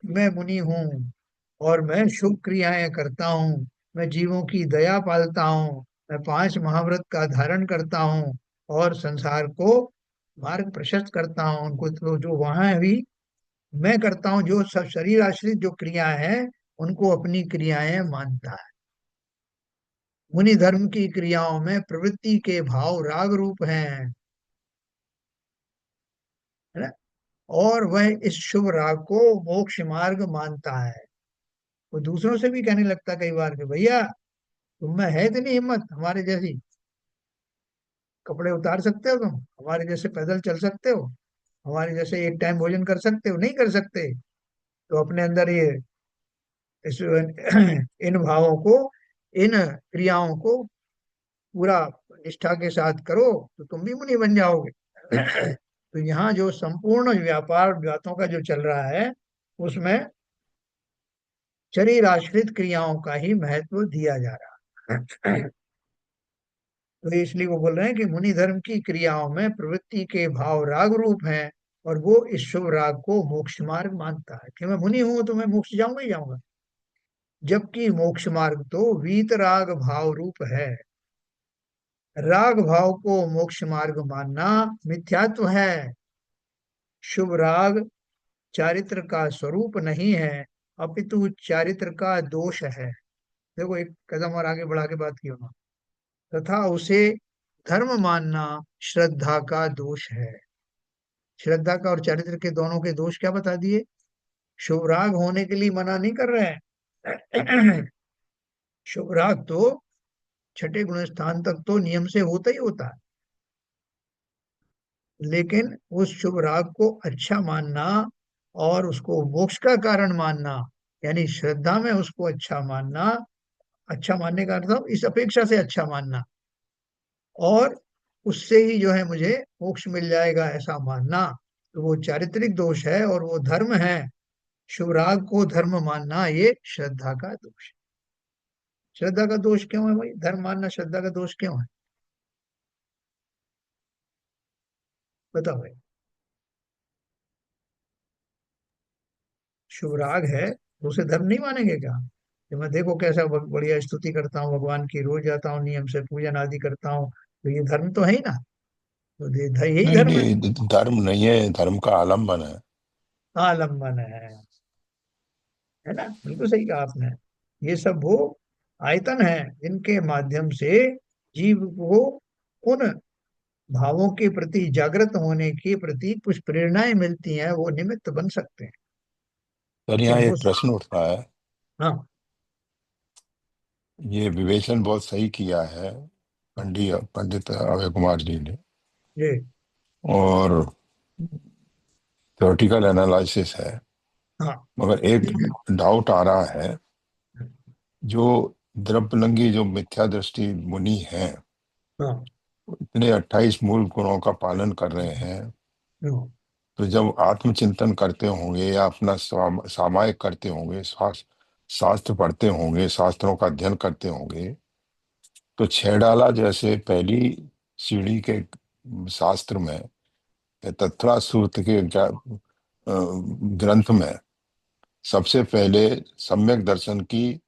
मैं मुनि हूँ, और मैं शुभ क्रियाएं करता हूँ, मैं जीवों की दया पालता हूँ, मैं 5 महाव्रत का धारण करता हूँ, और संसार को मार्ग प्रशस्त करता हूँ उनको। तो जो वहां भी मैं करता हूँ, जो सब शरीर आश्रित जो क्रियाएं हैं, उनको अपनी क्रियाएं मानता है। मुनि धर्म की क्रियाओं में प्रवृत्ति के भाव राग रूप हैं, है ना, और वह इस शुभ राग को मोक्ष मार्ग मानता है। वो दूसरों से भी कहने लगता कई बार कि भैया, तुम में है इतनी हिम्मत हमारे जैसी, कपड़े उतार सकते हो तुम, हमारे जैसे पैदल चल सकते हो, हमारे जैसे एक टाइम भोजन कर सकते हो? नहीं कर सकते। तो अपने अंदर ये इस इन भावों को, इन क्रियाओं को पूरा निष्ठा के साथ करो, तो तुम भी मुनि बन जाओगे। तो यहाँ जो संपूर्ण व्यापार व्यातों का जो चल रहा है, उसमें शरीर आश्रित क्रियाओं का ही महत्व दिया जा रहा है। तो इसलिए वो बोल रहे हैं कि मुनि धर्म की क्रियाओं में प्रवृत्ति के भाव राग रूप हैं, और वो इस शुभ राग को मोक्ष मार्ग मानता है कि मैं मुनि हूं तो मैं मोक्ष जाऊंगा ही जाऊंगा। जबकि मोक्ष मार्ग तो वीतराग भाव रूप है। राग भाव को मोक्ष मार्ग मानना मिथ्यात्व है। शुभ राग चारित्र का स्वरूप नहीं है, अपितु चारित्र का दोष है। देखो एक कदम और आगे बढ़ा के बात की उन्होंने, तथा उसे धर्म मानना श्रद्धा का दोष है। श्रद्धा का और चारित्र के दोनों के दोष क्या बता दिए। शुभ राग होने के लिए मना नहीं कर रहे हैं। शुभ राग तो छठे गुण स्थान तक तो नियम से होता ही होता है, लेकिन उस शुभ राग को अच्छा मानना और उसको मोक्ष का कारण मानना, यानी श्रद्धा में उसको अच्छा मानना, अच्छा मानने का अर्थ इस अपेक्षा से अच्छा मानना, और उससे ही जो है मुझे मोक्ष मिल जाएगा ऐसा मानना, तो वो चारित्रिक दोष है और वो धर्म है। शुभ राग को धर्म मानना ये श्रद्धा का दोष है। श्रद्धा का दोष क्यों है भाई, धर्म मानना श्रद्धा का दोष क्यों है, बताओ भाई। शुभ राग है तो उसे धर्म नहीं मानेंगे क्या, कि मैं देखो कैसा बढ़िया स्तुति करता हूँ भगवान की, रोज जाता हूँ नियम से पूजन आदि करता हूँ, तो ये धर्म तो है ही ना। तो यही नहीं धर्म है। नहीं, धर्म नहीं है, धर्म का आलम्बन है। आलम्बन है ना, बिल्कुल सही कहा आपने। ये सब वो आयतन है जिनके माध्यम से जीव को उन भावों के प्रति जागृत होने के प्रति कुछ प्रेरणाएं मिलती हैं, वो निमित्त बन सकते हैं। पर लेकिन यहाँ वो एक प्रश्न उठता है। हाँ ये विवेचन बहुत सही किया है पंडित अभय कुमार जी ने, जी और थ्योरेटिकल एनालिसिस है। हाँ मगर एक डाउट आ रहा है। जो द्रव्यलंगी जो मिथ्या दृष्टि मुनि हैं, हाँ इतने 28 मूल गुणों का पालन कर रहे हैं, हाँ, तो जब आत्मचिंतन करते होंगे या अपना सामायिक करते होंगे, शास्त्र पढ़ते होंगे, शास्त्रों का अध्ययन करते होंगे, तो छह डाला जैसे पहली सीढ़ी के शास्त्र में या तत्रा सूत्र के ग्रंथ में सबसे पहले सम्यक दर्शन की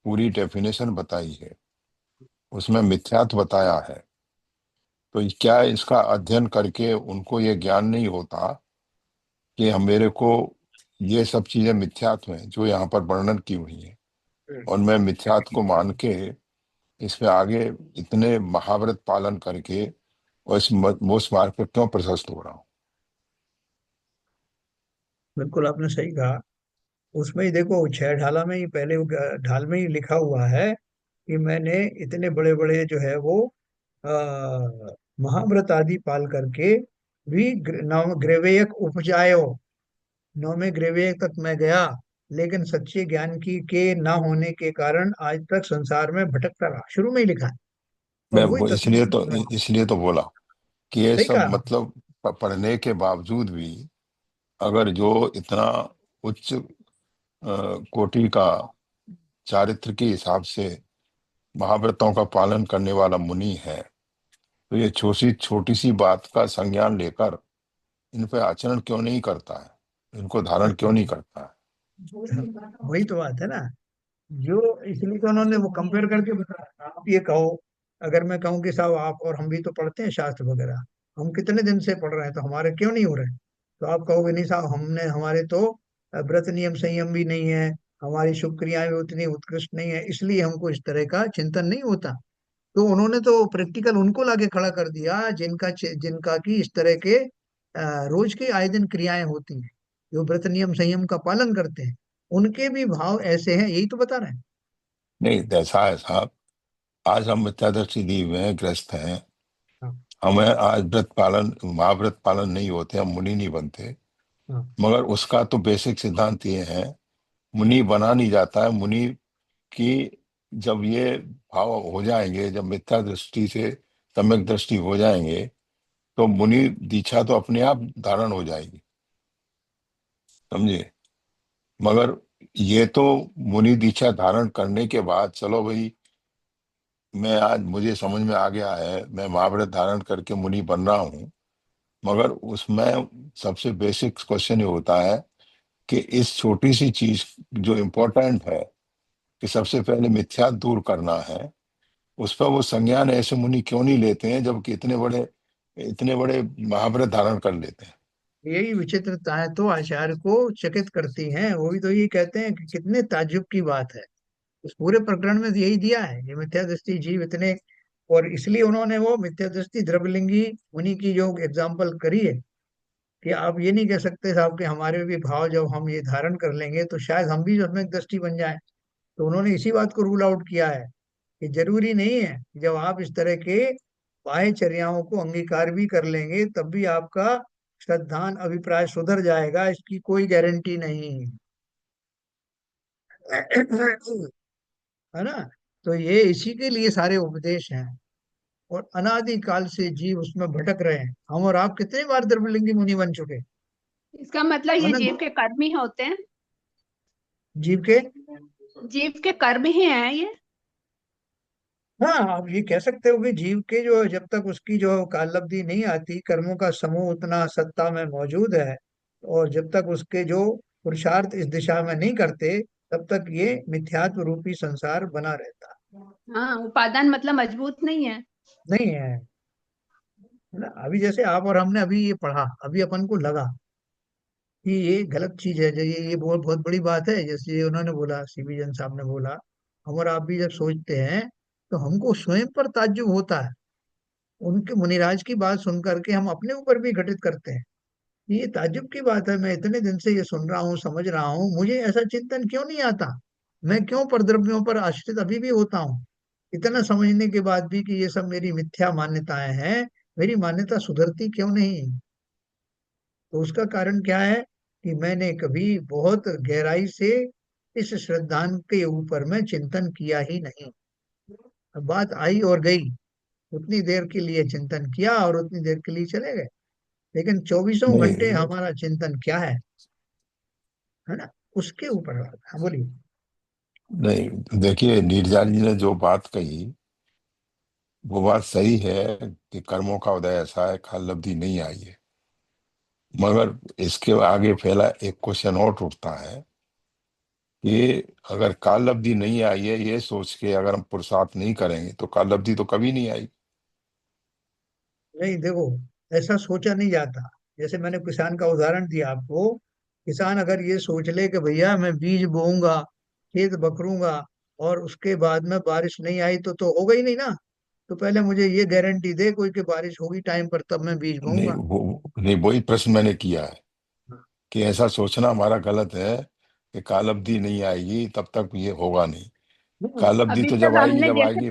पूरी डेफिनेशन बताई है, उसमें मिथ्यात्व बताया है। तो क्या इसका अध्ययन करके उनको ये ज्ञान नहीं होता कि हम मेरे को ये सब चीजें मिथ्यात्व हैं जो यहाँ पर वर्णन की हुई है, और मैं मिथ्यात्व को मान के इसमें आगे इतने महाव्रत पालन करके और उस मार्ग पर क्यों प्रशस्त हो रहा हूँ। बिल्कुल आपने सही कहा। उसमें ही देखो छह ढाला में ही पहले ढाल में ही लिखा हुआ है कि मैंने इतने बड़े बड़े जो है वो आ, महाव्रत आदि पाल करके भी नव ग्रेवेयक उपजायो, नौवें ग्रेवेयक तक मैं गया, लेकिन सच्चे ज्ञान की के ना होने के कारण आज तक संसार में भटकता रहा, शुरू में ही लिखा है। और मैं वही वो तत्व इसलिए तो बोला कि ये सही सब कहा। मतलब पढ़ने के बावजूद भी अगर जो इतना उच्च कोटि का चारित्र के हिसाब से महाव्रतों का पालन करने वाला मुनि है, तो ये छोटी छोटी सी बात का संज्ञान लेकर इन पे आचरण क्यों नहीं करता है, इनको धारण क्यों नहीं करता है। वही तो बात है ना, जो इसलिए तो उन्होंने वो कंपेयर करके बताया। आप ये कहो, अगर मैं कहूँ कि साहब आप और हम भी तो पढ़ते हैं शास्त्र वगैरह, हम कितने दिन से पढ़ रहे हैं तो हमारे क्यों नहीं हो रहे, तो आप कहोगे नहीं साहब हमने हमारे तो व्रत नियम संयम भी नहीं है, हमारी शुभ क्रियाएं भी उतनी उत्कृष्ट नहीं है, इसलिए हमको इस तरह का चिंतन नहीं होता। तो उन्होंने तो प्रैक्टिकल उनको लाके खड़ा कर दिया जिनका की इस तरह के रोज की आए दिन क्रियाएं होती हैं, जो व्रत नियम संयम का पालन करते हैं, उनके भी भाव ऐसे हैं, यही तो बता रहे हैं। नहीं, ऐसा है साहब। आज हम मिथ्यादर्शी दी हुए हैं, ग्रस्त हैं। हाँ हमें आज व्रत पालन महाव्रत पालन नहीं होते, हम मुनि नहीं बनते। हाँ मगर उसका तो बेसिक सिद्धांत ये है, मुनि बना नहीं जाता है। मुनि की जब ये भाव हो जाएंगे, जब मिथ्या दृष्टि से सम्यक दृष्टि हो जाएंगे, तो मुनि दीक्षा तो अपने आप धारण हो जाएगी, समझे। मगर ये तो मुनि दीक्षा धारण करने के बाद चलो भाई मैं आज मुझे समझ में आ गया है, मैं महाव्रत धारण करके मुनि बन रहा हूँ, मगर उसमें सबसे बेसिक क्वेश्चन ये होता है कि इस छोटी सी चीज जो इम्पोर्टेंट है, कि सबसे पहले मिथ्या दूर करना है, उस पर वो संज्ञान ऐसे मुनि क्यों नहीं लेते हैं, जबकि इतने बड़े महाव्रत धारण कर लेते हैं। यही विचित्रताएं तो आचार्य को चकित करती हैं। वो भी तो यही कहते हैं कि कितने ताज्जुब की बात है। इस पूरे प्रकरण में तो यही दिया है, ये मिथ्या दृष्टि जीव इतने। और इसलिए उन्होंने वो मिथ्या दृष्टि द्रवलिंगी मुनि की जो एग्जाम्पल करी है, कि आप ये नहीं कह सकते साहब कि हमारे भी भाव जब हम ये धारण कर लेंगे तो शायद हम भी उसमें एक दृष्टि बन जाए। तो उन्होंने इसी बात को रूल आउट किया है कि जरूरी नहीं है कि जब आप इस तरह के बाह्यचर्याओं को अंगीकार भी कर लेंगे तब भी आपका श्रद्धान अभिप्राय सुधर जाएगा, इसकी कोई गारंटी नहीं है ना। तो ये इसी के लिए सारे उपदेश हैं। और अनादि काल से जीव उसमें भटक रहे हैं। हम और आप कितने बार द्रवलिंगी मुनि बन चुके। इसका मतलब ये जीव अनंत। के कर्म ही होते हैं। जीव के। जीव के कर्म ही हैं ये। हाँ, आप ये कह सकते हो कि जीव के जो जब तक उसकी जो कालब्धि नहीं आती, कर्मों का समूह उतना सत्ता में मौजूद है, और जब तक उसके जो पुरुषार्थ इस दिशा में नहीं करते, तब तक ये मिथ्यात्व रूपी संसार बना रहता। हाँ, उपादान मतलब मजबूत नहीं है। नहीं है ना। अभी जैसे आप और हमने अभी ये पढ़ा, अभी अपन को लगा कि ये गलत चीज है, जो ये बहुत बहुत बड़ी बात है, जैसे ये उन्होंने बोला, सीबी जन साहब ने बोला। हम और आप भी जब सोचते हैं तो हमको स्वयं पर ताज्जुब होता है। उनके मुनिराज की बात सुन करके हम अपने ऊपर भी घटित करते हैं। ये ताज्जुब की बात है, मैं इतने दिन से ये सुन रहा हूँ, समझ रहा हूँ, मुझे ऐसा चिंतन क्यों नहीं आता। मैं क्यों परद्रव्यों पर आश्रित अभी भी होता हूँ, इतना समझने के बाद भी कि ये सब मेरी मिथ्या मान्यताएं हैं। मेरी मान्यता सुधरती क्यों नहीं। तो उसका कारण क्या है कि मैंने कभी बहुत गहराई से इस श्रद्धांत के ऊपर में चिंतन किया ही नहीं। अब बात आई और गई, उतनी देर के लिए चिंतन किया और उतनी देर के लिए चले गए। लेकिन चौबीसों घंटे नहीं हमारा चिंतन क्या है ना, उसके ऊपर बात। हाँ, बोलिए। नहीं, देखिए नीरजा जी ने जो बात कही वो बात सही है कि कर्मों का उदय ऐसा है, काल अवधि नहीं आई है। मगर इसके आगे फैला एक क्वेश्चन और उठता है कि अगर काल अवधि नहीं आई है, ये सोच के अगर हम पुरुषार्थ नहीं करेंगे तो काल अवधि तो कभी नहीं आई। नहीं, देखो, ऐसा सोचा नहीं जाता। जैसे मैंने किसान का उदाहरण दिया आपको। किसान अगर ये सोच ले कि भैया मैं बीज बोऊंगा, खेत बकरूंगा, और उसके बाद में बारिश नहीं आई तो होगा ही नहीं ना। तो पहले मुझे ये गारंटी दे कोई कि बारिश होगी टाइम पर, तब मैं बीज नहीं बोऊंगा। वो नहीं, वही प्रश्न मैंने किया है कि ऐसा सोचना हमारा गलत है कि काल अवधि नहीं आएगी तब तक ये होगा नहीं। हम्म। काल अवधि अभी तो तक जब आएगी, हमने जब जैसे आएगी।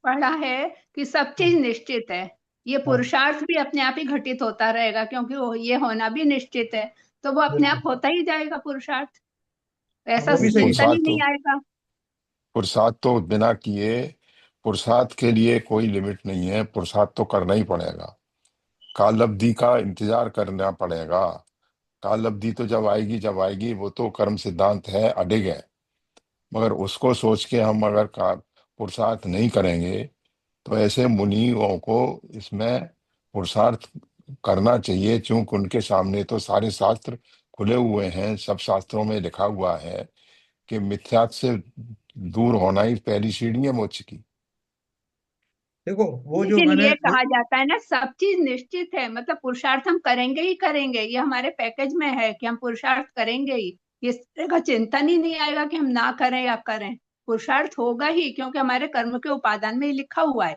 पढ़ा है कि सब चीज निश्चित है। ये हाँ, पुरुषार्थ भी अपने आप ही घटित होता रहेगा, क्योंकि ये होना भी निश्चित है। तो वो अपने आप बिल्कुल। होता ही जाएगा पुरुषार्थ। हाँ, ऐसा वो भी सही है। चिंतन ही पुरुषार्थ नहीं तो आएगा। पुरुषार्थ तो बिना किए, पुरुषार्थ के लिए कोई लिमिट नहीं है, पुरुषार्थ तो करना ही पड़ेगा। काल अवधि का इंतजार करना पड़ेगा। काल अवधि तो जब आएगी, जब आएगी, वो तो कर्म सिद्धांत है, अडिग है। मगर उसको सोच के हम अगर का पुरुषार्थ नहीं करेंगे, तो ऐसे मुनियों को इसमें पुरुषार्थ करना चाहिए, क्योंकि उनके सामने तो सारे शास्त्र खुले हुए हैं। सब शास्त्रों में लिखा हुआ है कि मिथ्यात् से दूर होना ही पहली सीढ़ी है मोक्ष की। देखो, वो जो लेकिन मैंने ये कहा जाता है ना, सब चीज निश्चित है, मतलब पुरुषार्थ हम करेंगे ही करेंगे, ये हमारे पैकेज में है कि हम पुरुषार्थ करेंगे ही। इस तरह का चिंतन ही नहीं आएगा कि हम ना करें या करें। पुरुषार्थ होगा ही, क्योंकि हमारे कर्म के उपादान में ही लिखा हुआ है।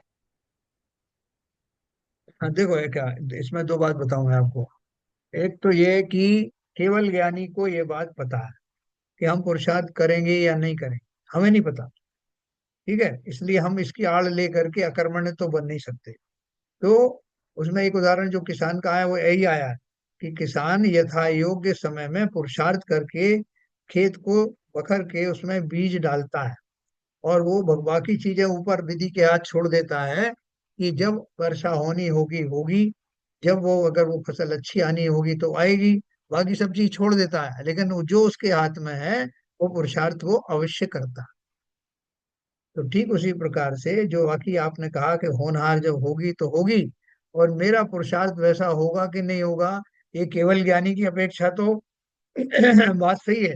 हाँ, देखो है क्या, इसमें दो बात बताऊंगा आपको। एक तो ये कि केवल ज्ञानी को ये बात पता है कि हम पुरुषार्थ करेंगे या नहीं करेंगे। हमें नहीं पता। ठीक है, इसलिए हम इसकी आड़ ले करके अकर्मण्य तो बन नहीं सकते। तो उसमें एक उदाहरण जो किसान का है वो यही आया है कि किसान यथा योग्य समय में पुरुषार्थ करके खेत को बखर के उसमें बीज डालता है, और वो बाकी चीजें ऊपर विधि के हाथ छोड़ देता है कि जब वर्षा होनी होगी होगी, जब वो अगर वो फसल अच्छी आनी होगी तो आएगी। बाकी सब चीज छोड़ देता है, लेकिन वो जो उसके हाथ में है वो पुरुषार्थ वो अवश्य करता है। तो ठीक उसी प्रकार से जो बाकी आपने कहा कि होनहार जब होगी तो होगी, और मेरा पुरुषार्थ वैसा होगा कि नहीं होगा, ये केवल ज्ञानी की अपेक्षा तो बात सही है,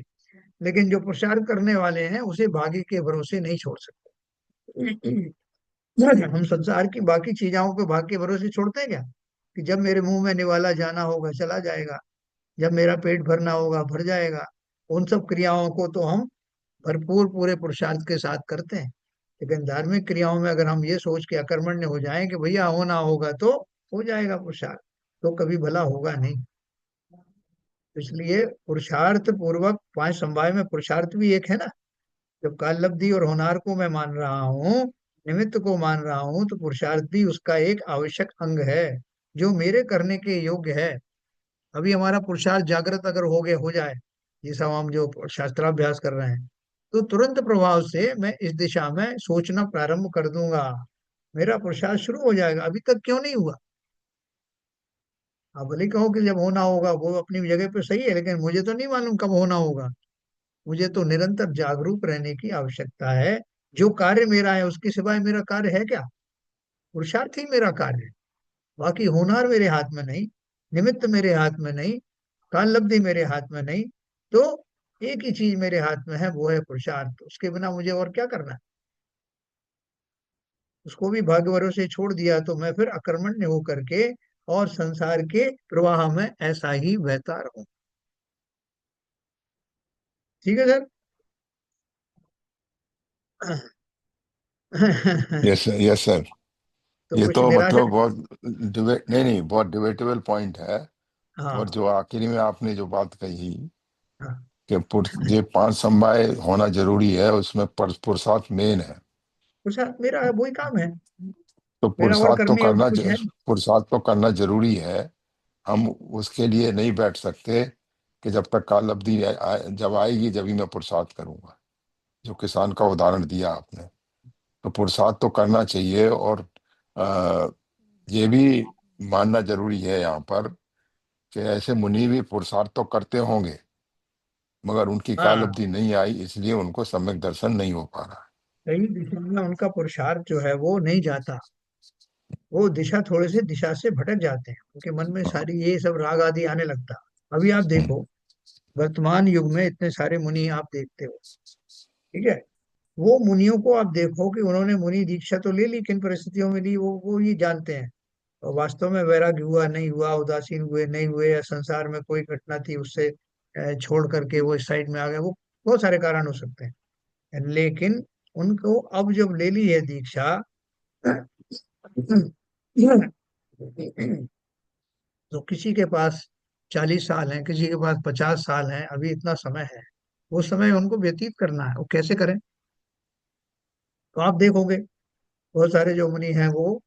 लेकिन जो पुरुषार्थ करने वाले हैं उसे भाग्य के भरोसे नहीं छोड़ सकते। हम संसार की बाकी चीजों को भाग्य के भरोसे छोड़ते हैं क्या? कि जब मेरे मुंह में निवाला जाना होगा चला जाएगा, जब मेरा पेट भरना होगा भर जाएगा। उन सब क्रियाओं को तो हम भरपूर पूरे पुरुषार्थ के साथ करते हैं, लेकिन धार्मिक क्रियाओं में अगर हम ये सोच के अकर्मण्य हो जाएं कि भैया होना होगा तो हो जाएगा पुरुषार्थ, तो कभी भला होगा नहीं। इसलिए पुरुषार्थ पूर्वक पांच संभाय में पुरुषार्थ भी एक है ना। जब काल लब्धि और होनार को मैं मान रहा हूँ, निमित्त को मान रहा हूँ, तो पुरुषार्थ भी उसका एक आवश्यक अंग है जो मेरे करने के योग्य है। अभी हमारा पुरुषार्थ जागृत अगर हो गया हो जाए, ये सब हम जो शास्त्राभ्यास कर रहे हैं, तो तुरंत प्रभाव से मैं इस दिशा में सोचना प्रारंभ कर दूंगा, मेरा पुरुषार्थ शुरू हो जाएगा। अभी तक क्यों नहीं हुआ? आप भले ही कहो कि जब होना होगा, वो अपनी जगह पे सही है, लेकिन मुझे तो नहीं मालूम कब होना होगा। मुझे तो निरंतर जागरूक रहने की आवश्यकता है। जो कार्य मेरा है उसके सिवाय मेरा कार्य है क्या? पुरुषार्थ ही मेरा कार्य है। बाकी होनार मेरे हाथ में नहीं, निमित्त मेरे हाथ में नहीं, काल लब्धि मेरे हाथ में नहीं। तो एक ही चीज मेरे हाथ में है, वो है पुरुषार्थ। उसके बिना मुझे और क्या करना है? उसको भी भाग्य भरोसे छोड़ दिया तो मैं फिर अकर्मण्य होकर के और संसार के प्रवाह में ऐसा ही बहता रहूं। ठीक है सर। Yes yes sir. तो ये कुछ तो निराशा। मतलब बहुत डिबेट नहीं नहीं, बहुत डिबेटेबल पॉइंट है। और हाँ जो आखिरी में आपने जो बात कही हाँ। कि ये पांच समवाय होना जरूरी है, उसमें पुरुषार्थ मेन है। पुरुषार्थ मेरा वही काम है, तो मेरा और करने योग्य कुछ है नहीं। पुरुषार्थ तो करना जरूरी है। हम उसके लिए नहीं बैठ सकते कि जब तक काल अवधि जब आएगी जब ही मैं पुरुषार्थ करूंगा। जो किसान का उदाहरण दिया आपने, तो पुरुषार्थ तो करना चाहिए। और आ, ये भी मानना जरूरी है यहाँ पर कि ऐसे मुनि भी पुरुषार्थ तो करते होंगे, मगर उनकी काल हाँ, अवधि नहीं आई, इसलिए उनको सम्यक दर्शन नहीं हो पा रहा। सही दिशा में उनका पुरुषार्थ जो है वो नहीं जाता। वो दिशा थोड़े से दिशा से भटक जाते हैं, उनके मन में हाँ। सारी ये सब राग आदि आने लगता। अभी आप हम्म, देखो, वर्तमान युग में इतने सारे मुनि आप देखते हो, ठीक है। वो मुनियों को आप देखो कि उन्होंने मुनि दीक्षा तो ले ली, किन परिस्थितियों में ली वो ये जानते हैं। और वास्तव में वैराग्य हुआ नहीं हुआ, उदासीन हुए नहीं हुए, या संसार में कोई घटना थी उससे छोड़ करके वो इस साइड में आ गए, वो बहुत सारे कारण हो सकते हैं। लेकिन उनको अब जब ले ली है दीक्षा, तो किसी के पास 40 साल है, किसी के पास 50 साल है, अभी इतना समय है, वो समय उनको व्यतीत करना है, वो कैसे करें? तो आप देखोगे बहुत सारे जो मुनि हैं वो,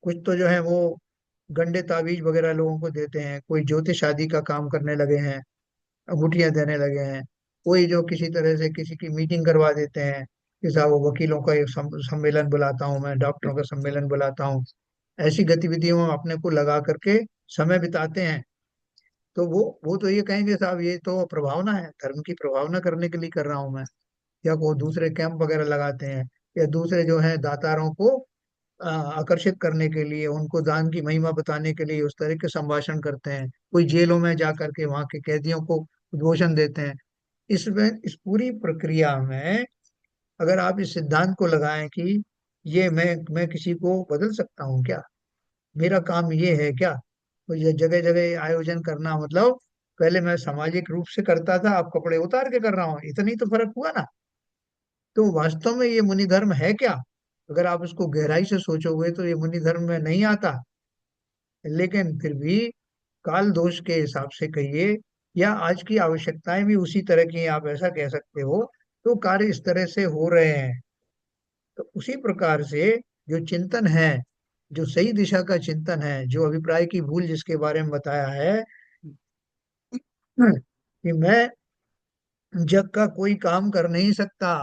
कुछ तो जो है वो गंडे ताबीज वगैरह लोगों को देते हैं, कोई ज्योतिष आदि का काम करने लगे हैं, अंगूठियां देने लगे हैं, कोई जो किसी तरह से किसी की मीटिंग करवा देते हैं कि साहब वो वकीलों का एक सम्मेलन बुलाता हूँ, मैं डॉक्टरों का सम्मेलन बुलाता हूँ। ऐसी गतिविधियों में अपने को लगा करके समय बिताते हैं। तो वो तो ये कहेंगे साहब ये तो प्रभावना है, धर्म की प्रभावना करने के लिए कर रहा हूँ मैं। या वो दूसरे कैंप वगैरह लगाते हैं, या दूसरे जो है दातारों को आकर्षित करने के लिए, उनको दान की महिमा बताने के लिए उस तरह के संभाषण करते हैं। कोई जेलों में जा करके वहां के कैदियों को उद्बोधन देते हैं। इसमें इस पूरी प्रक्रिया में अगर आप इस सिद्धांत को लगाएं कि ये मैं किसी को बदल सकता हूँ क्या, मेरा काम ये है क्या, तो ये जगह जगह आयोजन करना मतलब, पहले मैं सामाजिक रूप से करता था, अब कपड़े उतार के कर रहा हूँ, इतनी तो फर्क हुआ ना। तो वास्तव में ये मुनि धर्म है क्या? अगर आप इसको गहराई से सोचोगे तो ये मुनि धर्म में नहीं आता। लेकिन फिर भी काल दोष के हिसाब से कहिए, या आज की आवश्यकताएं भी उसी तरह की हैं, आप ऐसा कह सकते हो, तो कार्य इस तरह से हो रहे हैं। तो उसी प्रकार से जो चिंतन है, जो सही दिशा का चिंतन है, जो अभिप्राय की भूल जिसके बारे में बताया है, कि मैं जग का कोई काम कर नहीं सकता,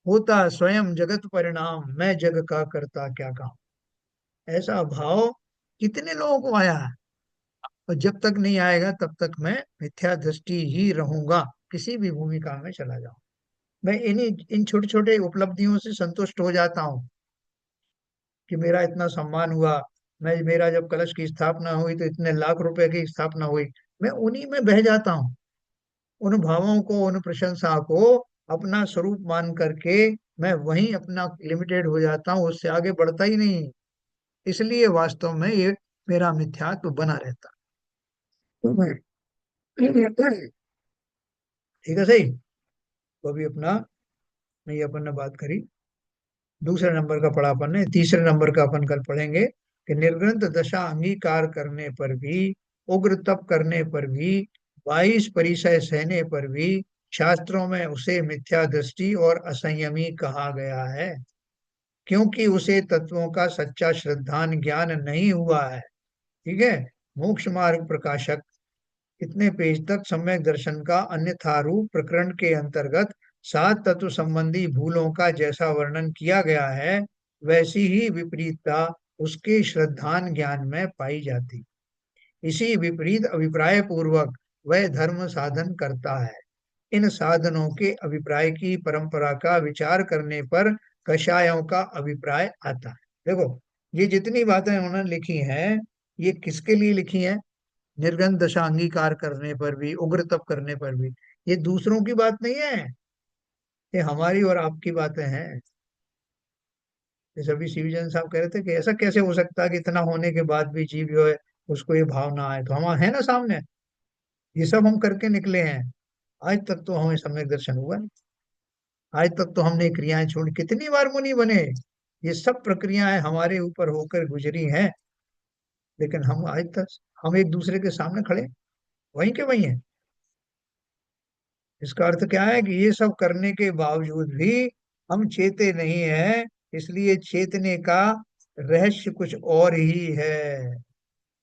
होता स्वयं जगत परिणाम, मैं जग का करता क्या काम। ऐसा भाव कितने लोगों को आया है? और जब तक नहीं आएगा तब तक मैं मिथ्या दृष्टि ही रहूंगा, किसी भी भूमिका में चला जाऊं। मैं इन छोटे छोटे उपलब्धियों से संतुष्ट हो जाता हूँ कि मेरा इतना सम्मान हुआ। मेरा जब कलश की स्थापना हुई तो इतने लाख रुपए की स्थापना हुई। मैं उन्हीं में बह जाता हूँ, उन भावों को, उन प्रशंसा को अपना स्वरूप मान करके मैं वहीं अपना लिमिटेड हो जाता हूँ, उससे आगे बढ़ता ही नहीं। इसलिए वास्तव में ये मेरा मिथ्यात्व बना रहता। ठीक है, सही। तो अभी अपना, नहीं, अपन ने बात करी, दूसरे नंबर का पढ़ा अपन ने, तीसरे नंबर का अपन कल पढ़ेंगे कि निर्ग्रंथ दशा अंगीकार करने पर भी, उग्र तप करने पर भी, 22 परिचय सहने पर भी शास्त्रों में उसे मिथ्या दृष्टि और असंयमी कहा गया है, क्योंकि उसे तत्वों का सच्चा श्रद्धान ज्ञान नहीं हुआ है। ठीक है। मोक्ष मार्ग प्रकाशक इतने पेज तक सम्यक दर्शन का अन्यथा रूप प्रकरण के अंतर्गत 7 तत्व संबंधी भूलों का जैसा वर्णन किया गया है, वैसी ही विपरीतता उसके श्रद्धान ज्ञान में पाई जाती। इसी विपरीत अभिप्राय पूर्वक वह धर्म साधन करता है। इन साधनों के अभिप्राय की परंपरा का विचार करने पर कषायों का अभिप्राय आता है। देखो, ये जितनी बातें उन्होंने लिखी हैं, ये किसके लिए लिखी हैं? निर्गन दशा अंगीकार करने पर भी, उग्र तप करने पर भी। ये दूसरों की बात नहीं है, ये हमारी और आपकी बातें हैं। जैसे अभी सीविजन साहब कह रहे थे कि ऐसा कैसे हो सकता है कि इतना होने के बाद भी जीव जो है उसको ये भाव ना आए। तो हम है ना सामने, ये सब हम करके निकले हैं। आज तक तो हमें सम्यक दर्शन हुआ नहीं। आज तक तो हमने क्रियाएं छोड़ी, कितनी बार मुनि बने, ये सब प्रक्रियाएं हमारे ऊपर होकर गुजरी हैं, लेकिन हम आज तक, हम एक दूसरे के सामने खड़े वहीं के वहीं हैं। इसका अर्थ क्या है कि ये सब करने के बावजूद भी हम चेते नहीं है। इसलिए चेतने का रहस्य कुछ और ही है।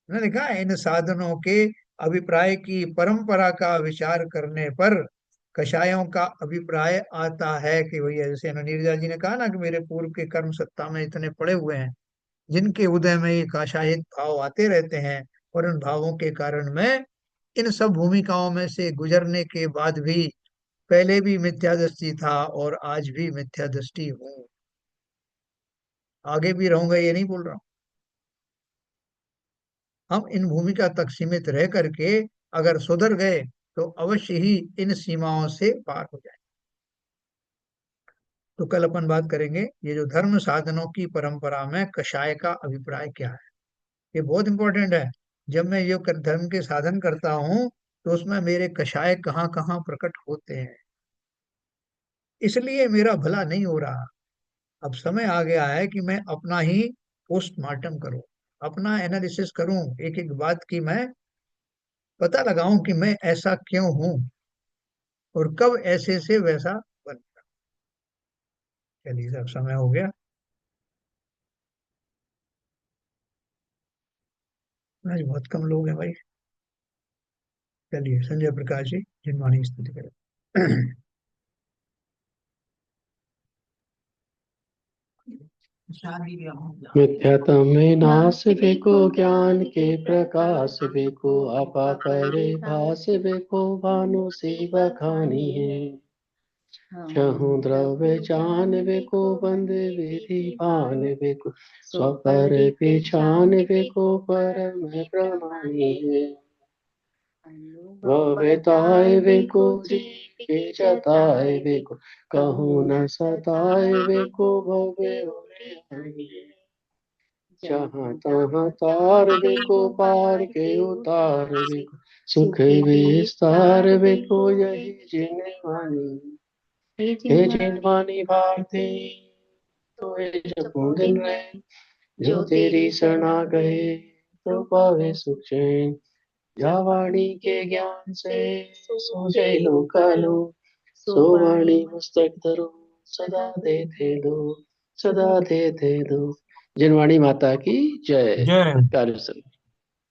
मैंने लिखा है, इन साधनों के अभिप्राय की परंपरा का विचार करने पर कषायों का अभिप्राय आता है कि भैया, जैसे नीरजा जी ने कहा ना कि मेरे पूर्व के कर्म सत्ता में इतने पड़े हुए हैं, जिनके उदय में ये काशाहित भाव आते रहते हैं, और उन भावों के कारण मैं इन सब भूमिकाओं में से गुजरने के बाद भी पहले भी मिथ्या दृष्टि था और आज भी मिथ्या दृष्टि हूँ, आगे भी रहूंगा, ये नहीं बोल रहा हूँ। हम इन भूमिका तक सीमित रह करके अगर सुधर गए तो अवश्य ही इन सीमाओं से पार हो जाए। तो कल अपन बात करेंगे ये जो धर्म साधनों की परंपरा में कषाय का अभिप्राय क्या है। ये बहुत इंपॉर्टेंट है। जब मैं ये धर्म के साधन करता हूँ तो उसमें मेरे कषाय कहाँ कहाँ प्रकट होते हैं, इसलिए मेरा भला नहीं हो रहा। अब समय आ गया है कि मैं अपना ही पोस्टमार्टम करूं, अपना एनालिसिस करूं, एक एक बात की मैं पता लगाऊं कि मैं ऐसा क्यों हूं और कब ऐसे से वैसा बन। चलिए, सब समय हो गया। आज बहुत कम लोग हैं भाई। चलिए, संजय प्रकाश जी जिनवाणी स्तुति करें। मिथ्यात्म में नाश देखो, ज्ञान के प्रकाश देखो, आपा परे भास देखो, भानु सेवा खानी है। छहु द्रव्य जान बेको, बंद विधि पान बेको, स्वपर पहचान बेको, परम प्रमाणी है। वह बेताए बेको, जी के जताए बेको, कहूँ न सताए बेको, भवे उरे हरि। जहाँ तहाँ तार बेको, पार के उतार बेको, सुख विस्तार बेको, यही जिनवानी। हे जिनवानी भारती, तो ये जपो दिन रहे, जो तेरी शरणा गए तो पावे सुख चैन। जा वाणी के ज्ञान से सूझे लोकालो, सो वाणी मस्तक धरो, सदा देते दो, सदा देते दो। जिनवाणी माता की जय। जय। कार्य